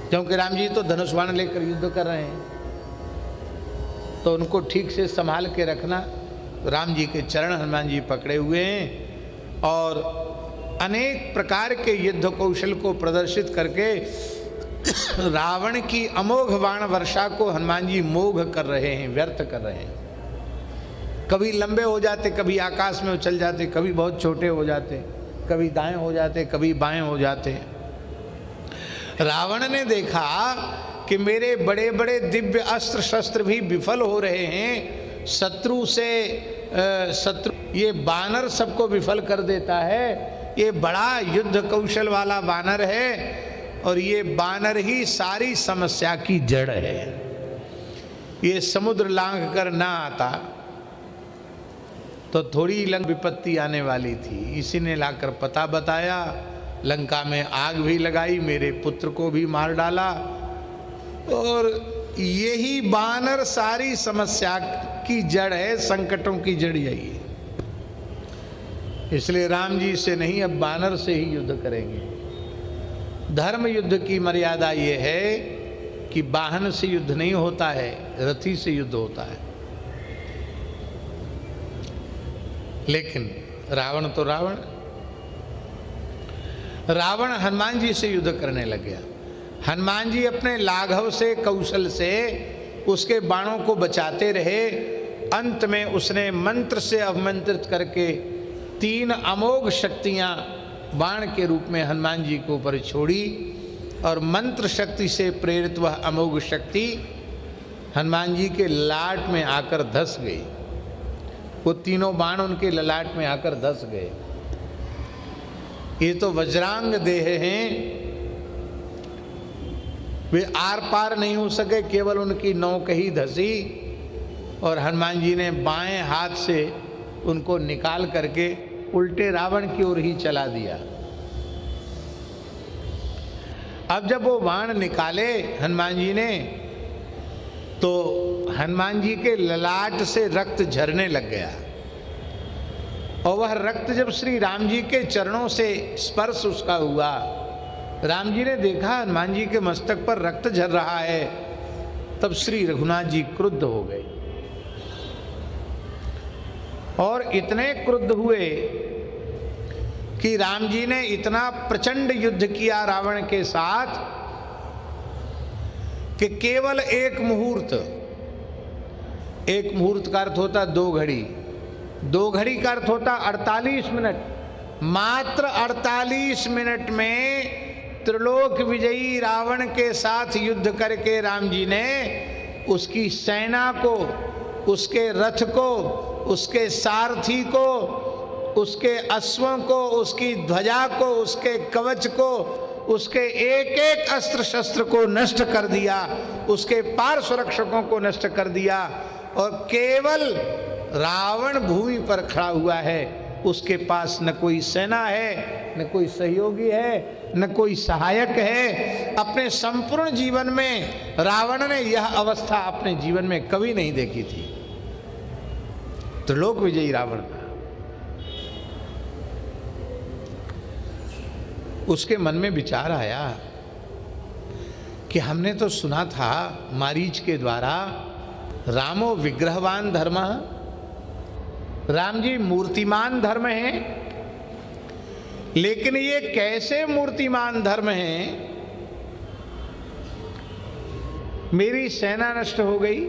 क्योंकि राम जी तो धनुष बाण लेकर युद्ध कर रहे हैं, तो उनको ठीक से संभाल के रखना राम जी के चरण हनुमान जी पकड़े हुए हैं और अनेक प्रकार के युद्ध कौशल को प्रदर्शित करके रावण की अमोघ बाण वर्षा को हनुमान जी मोघ कर रहे हैं, व्यर्थ कर रहे हैं। कभी लंबे हो जाते, कभी आकाश में उछल जाते, कभी बहुत छोटे हो जाते, कभी दाएं हो जाते, कभी बाएं हो जाते। रावण ने देखा कि मेरे बड़े बड़े दिव्य अस्त्र शस्त्र भी विफल हो रहे हैं, शत्रु ये बानर सबको विफल कर देता है, ये बड़ा युद्ध कौशल वाला बानर है और ये बानर ही सारी समस्या की जड़ है। ये समुद्र लांघ कर ना आता तो थोड़ी विपत्ति आने वाली थी। इसी ने लाकर पता बताया, लंका में आग भी लगाई, मेरे पुत्र को भी मार डाला और यही बानर सारी समस्या की जड़ है, संकटों की जड़ यही है। इसलिए राम जी से नहीं, अब बानर से ही युद्ध करेंगे। धर्म युद्ध की मर्यादा ये है कि वाहन से युद्ध नहीं होता है, रथी से युद्ध होता है। लेकिन रावण तो रावण हनुमान जी से युद्ध करने लग गया। हनुमान जी अपने लाघव से, कौशल से उसके बाणों को बचाते रहे। अंत में उसने मंत्र से अवमंत्रित करके 3 अमोघ शक्तियां बाण के रूप में हनुमान जी के ऊपर छोड़ी और मंत्र शक्ति से प्रेरित वह अमोघ शक्ति हनुमान जी के ललाट में आकर धस गई। वो तीनों बाण उनके ललाट में आकर धस गए। ये तो वज्रांग देह हैं, वे आर पार नहीं हो सके, केवल उनकी नौक ही धसी और हनुमान जी ने बाएं हाथ से उनको निकाल करके उल्टे रावण की ओर ही चला दिया। अब जब वो बाण निकाले हनुमान जी ने तो हनुमान जी के ललाट से रक्त झरने लग गया और वह रक्त जब श्री राम जी के चरणों से स्पर्श उसका हुआ, राम जी ने देखा हनुमान जी के मस्तक पर रक्त झर रहा है, तब श्री रघुनाथ जी क्रुद्ध हो गए और इतने क्रुद्ध हुए कि राम जी ने इतना प्रचंड युद्ध किया रावण के साथ कि केवल एक मुहूर्त का अर्थ होता 2 घड़ी, 2 घड़ी का अर्थ होता 48 मिनट, मात्र 48 मिनट में त्रिलोक विजयी रावण के साथ युद्ध करके राम जी ने उसकी सेना को, उसके रथ को, उसके सारथी को, उसके अश्वों को, उसकी ध्वजा को, उसके कवच को, उसके एक एक अस्त्र शस्त्र को नष्ट कर दिया, उसके पार्श्व रक्षकों को नष्ट कर दिया और केवल रावण भूमि पर खड़ा हुआ है। उसके पास न कोई सेना है, न कोई सहयोगी है, न कोई सहायक है। अपने संपूर्ण जीवन में रावण ने यह अवस्था अपने जीवन में कभी नहीं देखी थी। त्रिलोक विजयी रावण था। उसके मन में विचार आया कि हमने तो सुना था मारीच के द्वारा, रामो विग्रहवान धर्म, राम जी मूर्तिमान धर्म हैं, लेकिन ये कैसे मूर्तिमान धर्म हैं? मेरी सेना नष्ट हो गई,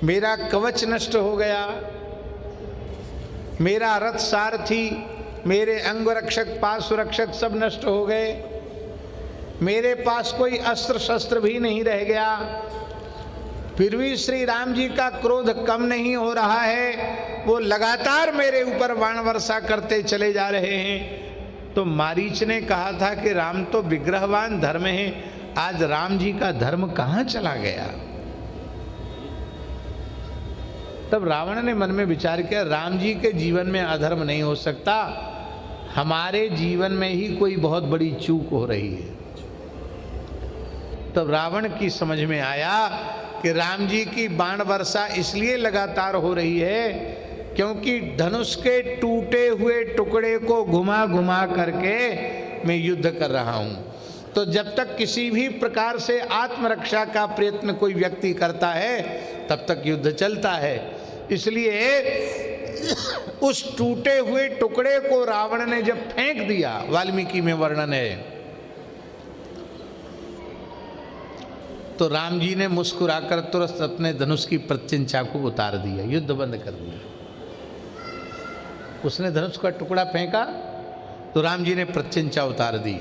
मेरा कवच नष्ट हो गया, मेरा रथ सारथी, मेरे अंग रक्षक, पार्श्व रक्षक सब नष्ट हो गए, मेरे पास कोई अस्त्र शस्त्र भी नहीं रह गया, फिर भी श्री राम जी का क्रोध कम नहीं हो रहा है, वो लगातार मेरे ऊपर बाण वर्षा करते चले जा रहे हैं। तो मारीच ने कहा था कि राम तो विग्रहवान धर्म है, आज राम जी का धर्म कहाँ चला गया? तब रावण ने मन में विचार किया, राम जी के जीवन में अधर्म नहीं हो सकता, हमारे जीवन में ही कोई बहुत बड़ी चूक हो रही है। तब रावण की समझ में आया कि राम जी की बाण वर्षा इसलिए लगातार हो रही है क्योंकि धनुष के टूटे हुए टुकड़े को घुमा घुमा करके मैं युद्ध कर रहा हूँ। तो जब तक किसी भी प्रकार से आत्मरक्षा का प्रयत्न कोई व्यक्ति करता है तब तक युद्ध चलता है, इसलिए उस टूटे हुए टुकड़े को रावण ने जब फेंक दिया, वाल्मीकि में वर्णन है, तो राम जी ने मुस्कुराकर तुरंत अपने धनुष की प्रत्यंचा को उतार दिया, युद्ध बंद कर दिया। उसने धनुष का टुकड़ा फेंका तो राम जी ने प्रत्यंचा उतार दी,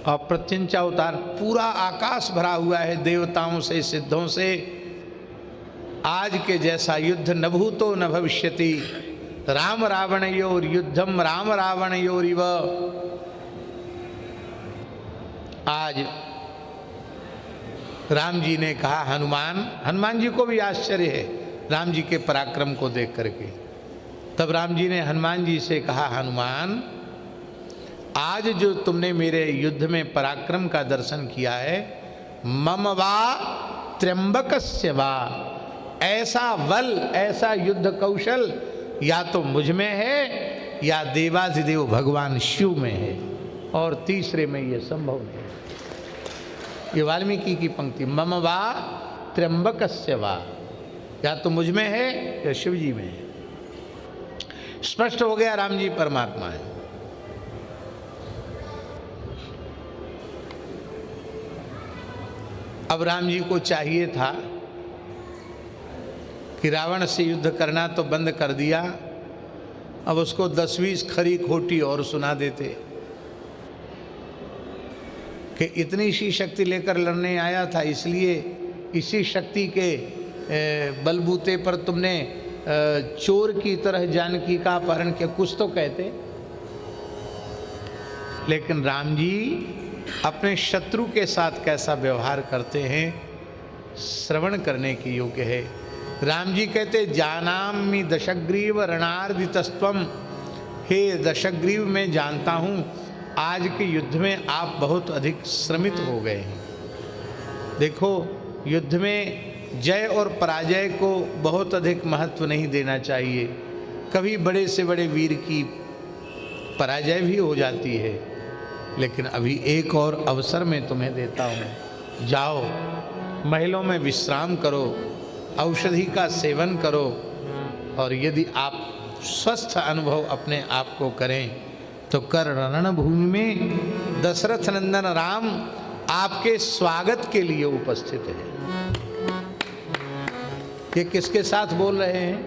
और प्रत्यंचा उतार पूरा आकाश भरा हुआ है देवताओं से, सिद्धों से। आज के जैसा युद्ध न भूतो न भविष्यति, राम रावणयोर युद्धम राम रावणयोरिव। आज राम जी ने कहा, हनुमान जी को भी आश्चर्य है राम जी के पराक्रम को देख करके। तब राम जी ने हनुमान जी से कहा, हनुमान, आज जो तुमने मेरे युद्ध में पराक्रम का दर्शन किया है, मम वा त्र्यंबकस्य वा, ऐसा बल, ऐसा युद्ध कौशल या तो मुझ में है या देवाधिदेव भगवान शिव में है, और तीसरे में ये संभव नहीं। ये वाल्मीकि की पंक्ति, मम वा त्र्यंबकस्य वा, या तो मुझ में है या शिव जी में है। स्पष्ट हो गया राम जी परमात्मा है। अब राम जी को चाहिए था कि रावण से युद्ध करना तो बंद कर दिया, अब उसको 10-20 खरी खोटी और सुना देते कि इतनी सी शक्ति लेकर लड़ने आया था, इसलिए इसी शक्ति के बलबूते पर तुमने चोर की तरह जानकी का अपहरण किया, कुछ तो कहते। लेकिन राम जी अपने शत्रु के साथ कैसा व्यवहार करते हैं, श्रवण करने के योग्य है। राम जी कहते, जानामि दशग्रीव रणार्दितस्त्वम, हे दशग्रीव मैं जानता हूँ आज के युद्ध में आप बहुत अधिक श्रमित हो गए हैं। देखो, युद्ध में जय और पराजय को बहुत अधिक महत्व नहीं देना चाहिए। कभी बड़े से बड़े वीर की पराजय भी हो जाती है, लेकिन अभी एक और अवसर मैं तुम्हें देता हूँ। जाओ, महलों में विश्राम करो, औषधि का सेवन करो, और यदि आप स्वस्थ अनुभव अपने आप को करें तो कर रणभूमि में दशरथ नंदन राम आपके स्वागत के लिए उपस्थित है। ये किसके साथ बोल रहे हैं?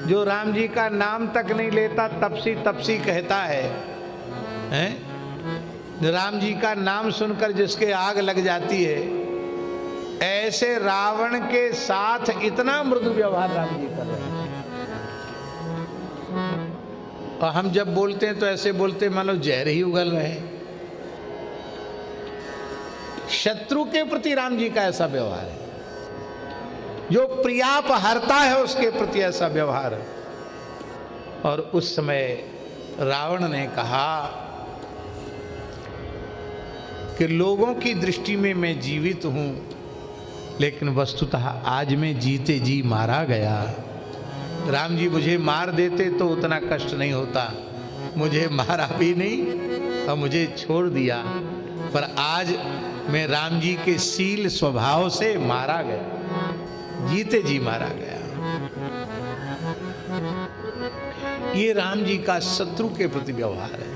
जो राम जी का नाम तक नहीं लेता, तपसी तपसी कहता है, हैं? राम जी का नाम सुनकर जिसके आग लग जाती है, ऐसे रावण के साथ इतना मृदु व्यवहार राम जी कर रहे हैं। और हम जब बोलते हैं तो ऐसे बोलते मानो जहर ही उगल रहे हैं। शत्रु के प्रति राम जी का ऐसा व्यवहार है, जो प्रियाप हरता है उसके प्रति ऐसा व्यवहार है। और उस समय रावण ने कहा कि लोगों की दृष्टि में मैं जीवित हूं, लेकिन वस्तुतः आज मैं जीते जी मारा गया। राम जी मुझे मार देते तो उतना कष्ट नहीं होता, मुझे मारा भी नहीं और मुझे छोड़ दिया, पर आज मैं राम जी के शील स्वभाव से मारा गया, जीते जी मारा गया। ये राम जी का शत्रु के प्रति व्यवहार है।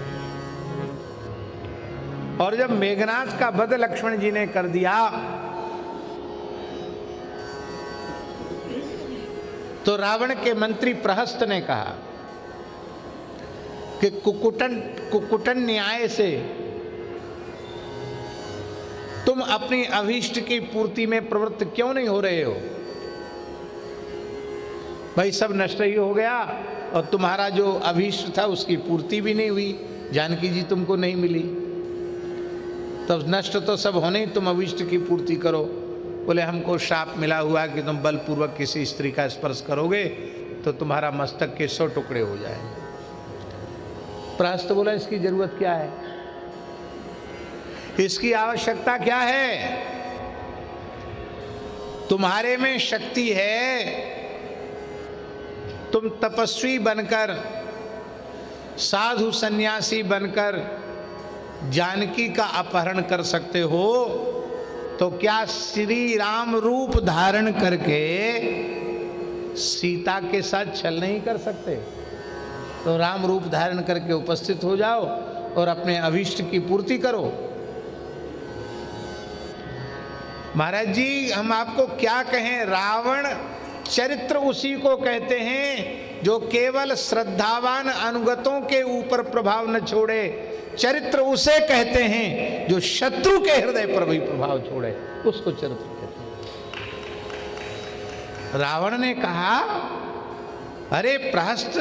और जब मेघनाद का वध लक्ष्मण जी ने कर दिया तो रावण के मंत्री प्रहस्त ने कहा कि कुकुटन न्याय से तुम अपनी अभीष्ट की पूर्ति में प्रवृत्त क्यों नहीं हो रहे हो? भाई सब नष्ट ही हो गया और तुम्हारा जो अभीष्ट था उसकी पूर्ति भी नहीं हुई, जानकी जी तुमको नहीं मिली, तब नष्ट तो सब होने ही, तुम अभीष्ट की पूर्ति करो। बोले हमको शाप मिला हुआ कि तुम बलपूर्वक किसी स्त्री का स्पर्श करोगे तो तुम्हारा मस्तक के 100 टुकड़े हो जाएंगे। प्रहस्त बोला इसकी जरूरत क्या है, इसकी आवश्यकता क्या है? तुम्हारे में शक्ति है, तुम तपस्वी बनकर, साधु सन्यासी बनकर जानकी का अपहरण कर सकते हो, तो क्या श्री राम रूप धारण करके सीता के साथ छल नहीं कर सकते? तो राम रूप धारण करके उपस्थित हो जाओ और अपने अभीष्ट की पूर्ति करो। महाराज जी, हम आपको क्या कहें? रावण चरित्र उसी को कहते हैं जो केवल श्रद्धावान अनुगतों के ऊपर प्रभाव न छोड़े। चरित्र उसे कहते हैं जो शत्रु के हृदय पर भी प्रभाव छोड़े, उसको चरित्र कहते हैं। रावण ने कहा, अरे प्रहस्त,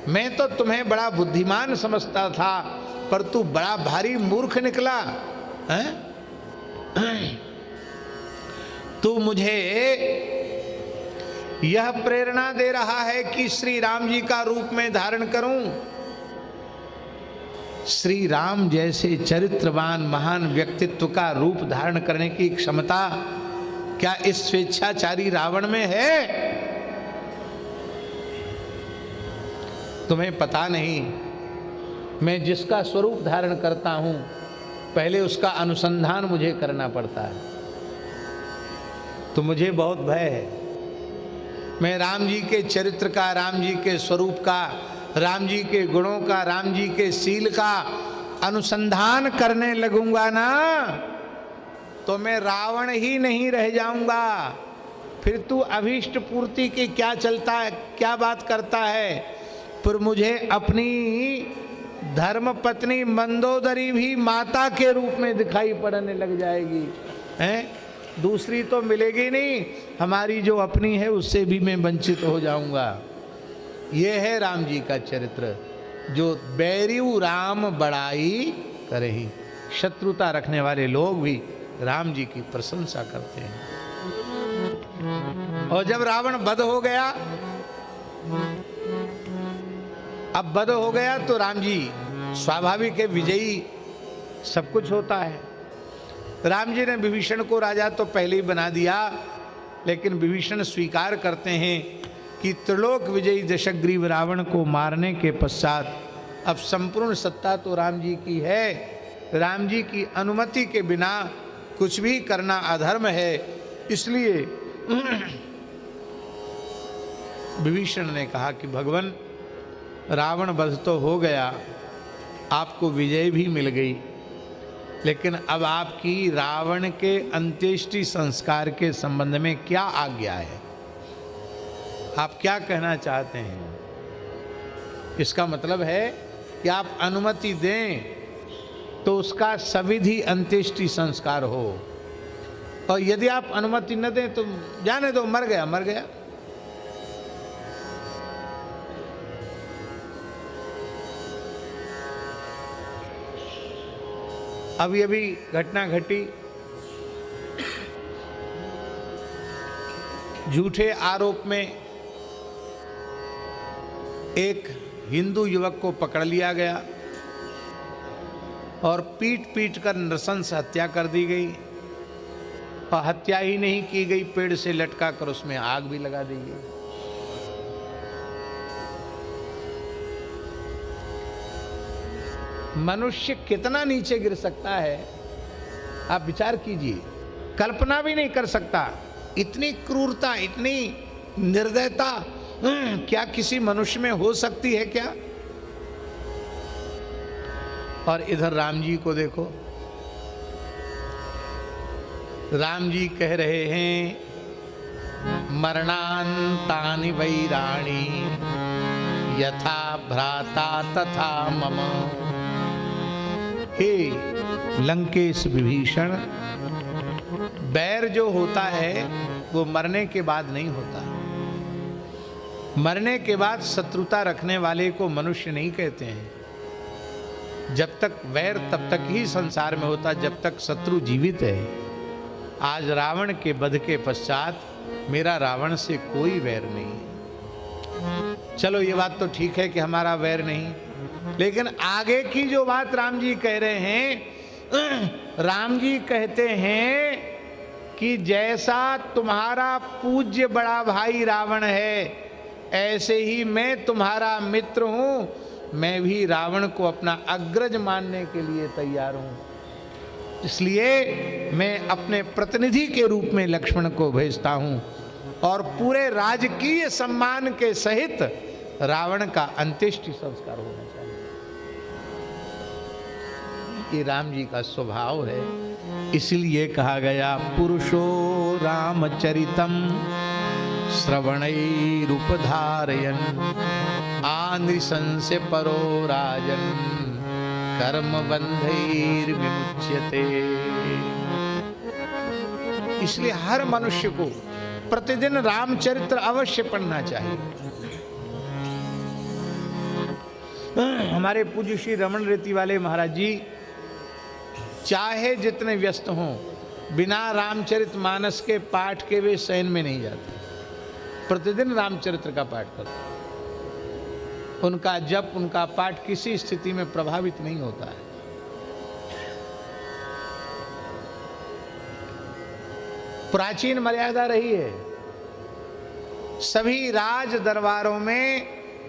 मैं तो तुम्हें बड़ा बुद्धिमान समझता था, पर तू बड़ा भारी मूर्ख निकला है? तू मुझे यह प्रेरणा दे रहा है कि श्री राम जी का रूप में धारण करूं। श्री राम जैसे चरित्रवान महान व्यक्तित्व का रूप धारण करने की क्षमता क्या इस स्वेच्छाचारी रावण में है? तुम्हें पता नहीं, मैं जिसका स्वरूप धारण करता हूं, पहले उसका अनुसंधान मुझे करना पड़ता है। तो मुझे बहुत भय है। मैं राम जी के चरित्र का, राम जी के स्वरूप का, राम जी के गुणों का, राम जी के शील का अनुसंधान करने लगूंगा ना, तो मैं रावण ही नहीं रह जाऊंगा। फिर तू अभीष्ट पूर्ति की क्या चलता है, क्या बात करता है? पर मुझे अपनी धर्म पत्नी मंदोदरी भी माता के रूप में दिखाई पड़ने लग जाएगी, हैं? दूसरी तो मिलेगी नहीं, हमारी जो अपनी है उससे भी मैं वंचित हो जाऊंगा। ये है राम जी का चरित्र, जो बैरियू राम बड़ाई करही। शत्रुता रखने वाले लोग भी राम जी की प्रशंसा करते हैं। और जब रावण वध हो गया, अब वध हो गया तो राम जी स्वाभाविक है, विजयी सब कुछ होता है। राम जी ने विभीषण को राजा तो पहले ही बना दिया, लेकिन विभीषण स्वीकार करते हैं कि त्रिलोक विजयी दशग्रीव रावण को मारने के पश्चात अब संपूर्ण सत्ता तो राम जी की है। राम जी की अनुमति के बिना कुछ भी करना अधर्म है। इसलिए विभीषण ने कहा कि भगवान, रावण वध तो हो गया, आपको विजय भी मिल गई, लेकिन अब आपकी रावण के अंत्येष्टि संस्कार के संबंध में क्या आज्ञा है? आप क्या कहना चाहते हैं? इसका मतलब है कि आप अनुमति दें तो उसका सविधि अंत्येष्टि संस्कार हो, और यदि आप अनुमति न दें तो जाने दो, मर गया मर गया। अभी अभी घटना घटी, झूठे आरोप में एक हिंदू युवक को पकड़ लिया गया और पीट पीट कर नृशंस हत्या कर दी गई। और हत्या ही नहीं की गई, पेड़ से लटका कर उसमें आग भी लगा दी गई। मनुष्य कितना नीचे गिर सकता है, आप विचार कीजिए। कल्पना भी नहीं कर सकता, इतनी क्रूरता, इतनी निर्दयता क्या किसी मनुष्य में हो सकती है क्या? और इधर राम जी को देखो, राम जी कह रहे हैं, मरणान्तानि वैराणि यथा भ्राता तथा मम। हे लंकेश विभीषण, बैर जो होता है वो मरने के बाद नहीं होता। मरने के बाद शत्रुता रखने वाले को मनुष्य नहीं कहते हैं। जब तक वैर तब तक ही संसार में होता, जब तक शत्रु जीवित है। आज रावण के वध के पश्चात मेरा रावण से कोई वैर नहीं। चलो ये बात तो ठीक है कि हमारा वैर नहीं, लेकिन आगे की जो बात राम जी कह रहे हैं, राम जी कहते हैं कि जैसा तुम्हारा पूज्य बड़ा भाई रावण है, ऐसे ही मैं तुम्हारा मित्र हूं। मैं भी रावण को अपना अग्रज मानने के लिए तैयार हूं। इसलिए मैं अपने प्रतिनिधि के रूप में लक्ष्मण को भेजता हूं और पूरे राजकीय सम्मान के सहित रावण का अंत्येष्टि संस्कार होना चाहिए। ये राम जी का स्वभाव है। इसलिए कहा गया पुरुषो रामचरितम श्रवणैरुपधारयन् आनृशंस्य परो राजन् कर्म बंधैर्विमुच्यते। इसलिए हर मनुष्य को प्रतिदिन रामचरित्र अवश्य पढ़ना चाहिए। हमारे पूज्य श्री रमन रेती वाले महाराज जी चाहे जितने व्यस्त हों, बिना रामचरित मानस के पाठ के वे शयन में नहीं जाते। प्रतिदिन रामचरित्र का पाठ करते। उनका जप, उनका पाठ किसी स्थिति में प्रभावित नहीं होता है। प्राचीन मर्यादा रही है। सभी राज दरबारों में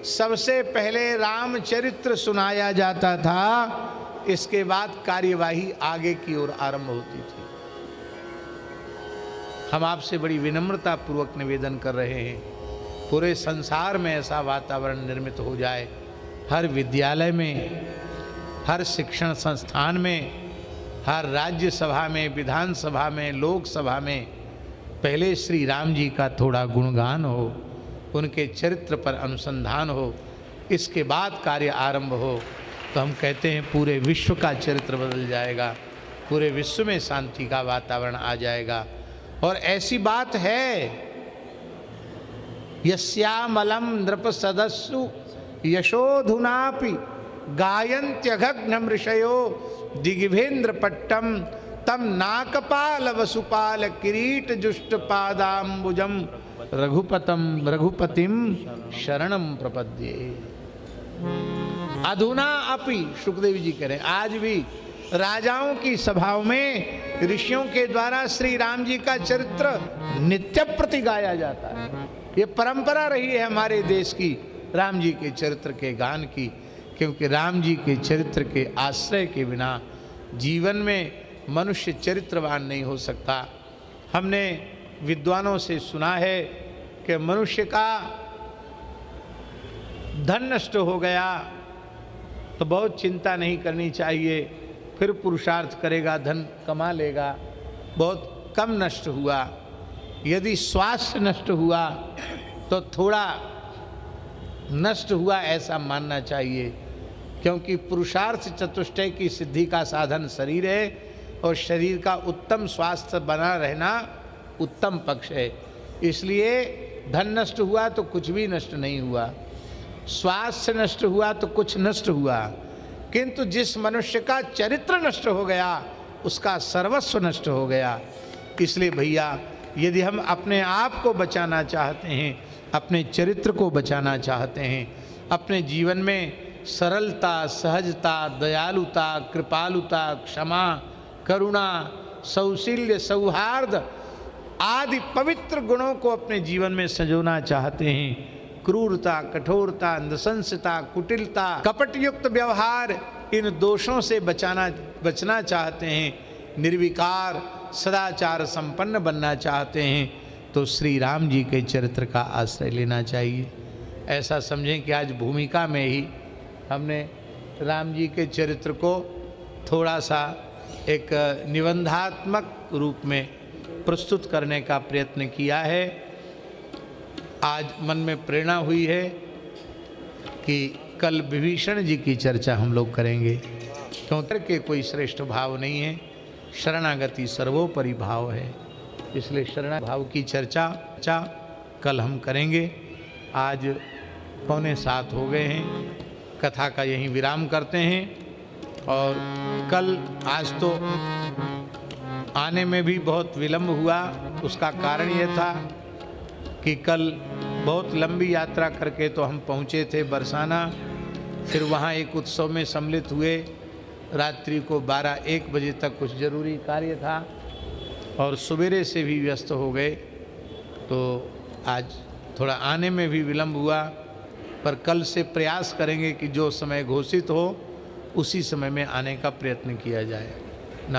सबसे पहले रामचरित्र सुनाया जाता था, इसके बाद कार्यवाही आगे की ओर आरंभ होती थी। हम आपसे बड़ी विनम्रता पूर्वक निवेदन कर रहे हैं, पूरे संसार में ऐसा वातावरण निर्मित हो जाए, हर विद्यालय में, हर शिक्षण संस्थान में, हर राज्य सभा में, विधानसभा में, लोकसभा में पहले श्री राम जी का थोड़ा गुणगान हो, उनके चरित्र पर अनुसंधान हो, इसके बाद कार्य आरंभ हो, तो हम कहते हैं पूरे विश्व का चरित्र बदल जाएगा, पूरे विश्व में शांति का वातावरण आ जाएगा। और ऐसी बात है, यस्यामलम नृप सदस्सु यशोधुनापि गायन्त्यघग्न ऋषयो दिग्भेन्द्र पट्टम तम नाकपाल वसुपाल किरीट जुष्ट पादाम्बुजम रघुपतिम शरणम प्रपद्ये। अधुना अपि, सुखदेव जी कह रहे हैं, आज भी राजाओं की सभाओं में ऋषियों के द्वारा श्री राम जी का चरित्र नित्य प्रति गाया जाता है। ये परंपरा रही है हमारे देश की, राम जी के चरित्र के गान की, क्योंकि राम जी के चरित्र के आश्रय के बिना जीवन में मनुष्य चरित्रवान नहीं हो सकता। हमने विद्वानों से सुना है कि मनुष्य का धन नष्ट हो गया तो बहुत चिंता नहीं करनी चाहिए, फिर पुरुषार्थ करेगा, धन कमा लेगा। बहुत कम नष्ट हुआ। यदि स्वास्थ्य नष्ट हुआ तो थोड़ा नष्ट हुआ ऐसा मानना चाहिए, क्योंकि पुरुषार्थ चतुष्टय की सिद्धि का साधन शरीर है और शरीर का उत्तम स्वास्थ्य बना रहना उत्तम पक्ष है। इसलिए धन नष्ट हुआ तो कुछ भी नष्ट नहीं हुआ, स्वास्थ्य नष्ट हुआ तो कुछ नष्ट हुआ, किंतु जिस मनुष्य का चरित्र नष्ट हो गया उसका सर्वस्व नष्ट हो गया। इसलिए भैया, यदि हम अपने आप को बचाना चाहते हैं, अपने चरित्र को बचाना चाहते हैं, अपने जीवन में सरलता, सहजता, दयालुता, कृपालुता, क्षमा, करुणा, सौशील्य, सौहार्द आदि पवित्र गुणों को अपने जीवन में संजोना चाहते हैं, क्रूरता, कठोरता, नृशंसता, कुटिलता, कपटयुक्त व्यवहार, इन दोषों से बचना चाहते हैं, निर्विकार सदाचार संपन्न बनना चाहते हैं, तो श्री राम जी के चरित्र का आश्रय लेना चाहिए। ऐसा समझें कि आज भूमिका में ही हमने राम जी के चरित्र को थोड़ा सा एक निबंधात्मक रूप में प्रस्तुत करने का प्रयत्न किया है। आज मन में प्रेरणा हुई है कि कल विभीषण जी की चर्चा हम लोग करेंगे, क्योंकि के कोई श्रेष्ठ भाव नहीं है, शरणागति सर्वोपरि भाव है। इसलिए शरण भाव की चर्चा कल हम करेंगे। आज 6:45 हो गए हैं, कथा का यहीं विराम करते हैं। और कल, आज तो आने में भी बहुत विलंब हुआ, उसका कारण ये था कि कल बहुत लंबी यात्रा करके तो हम पहुँचे थे बरसाना, फिर वहाँ एक उत्सव में सम्मिलित हुए, रात्रि को 12-1 बजे तक कुछ ज़रूरी कार्य था और सवेरे से भी व्यस्त हो गए, तो आज थोड़ा आने में भी विलंब हुआ। पर कल से प्रयास करेंगे कि जो समय घोषित हो उसी समय में आने का प्रयत्न किया जाए।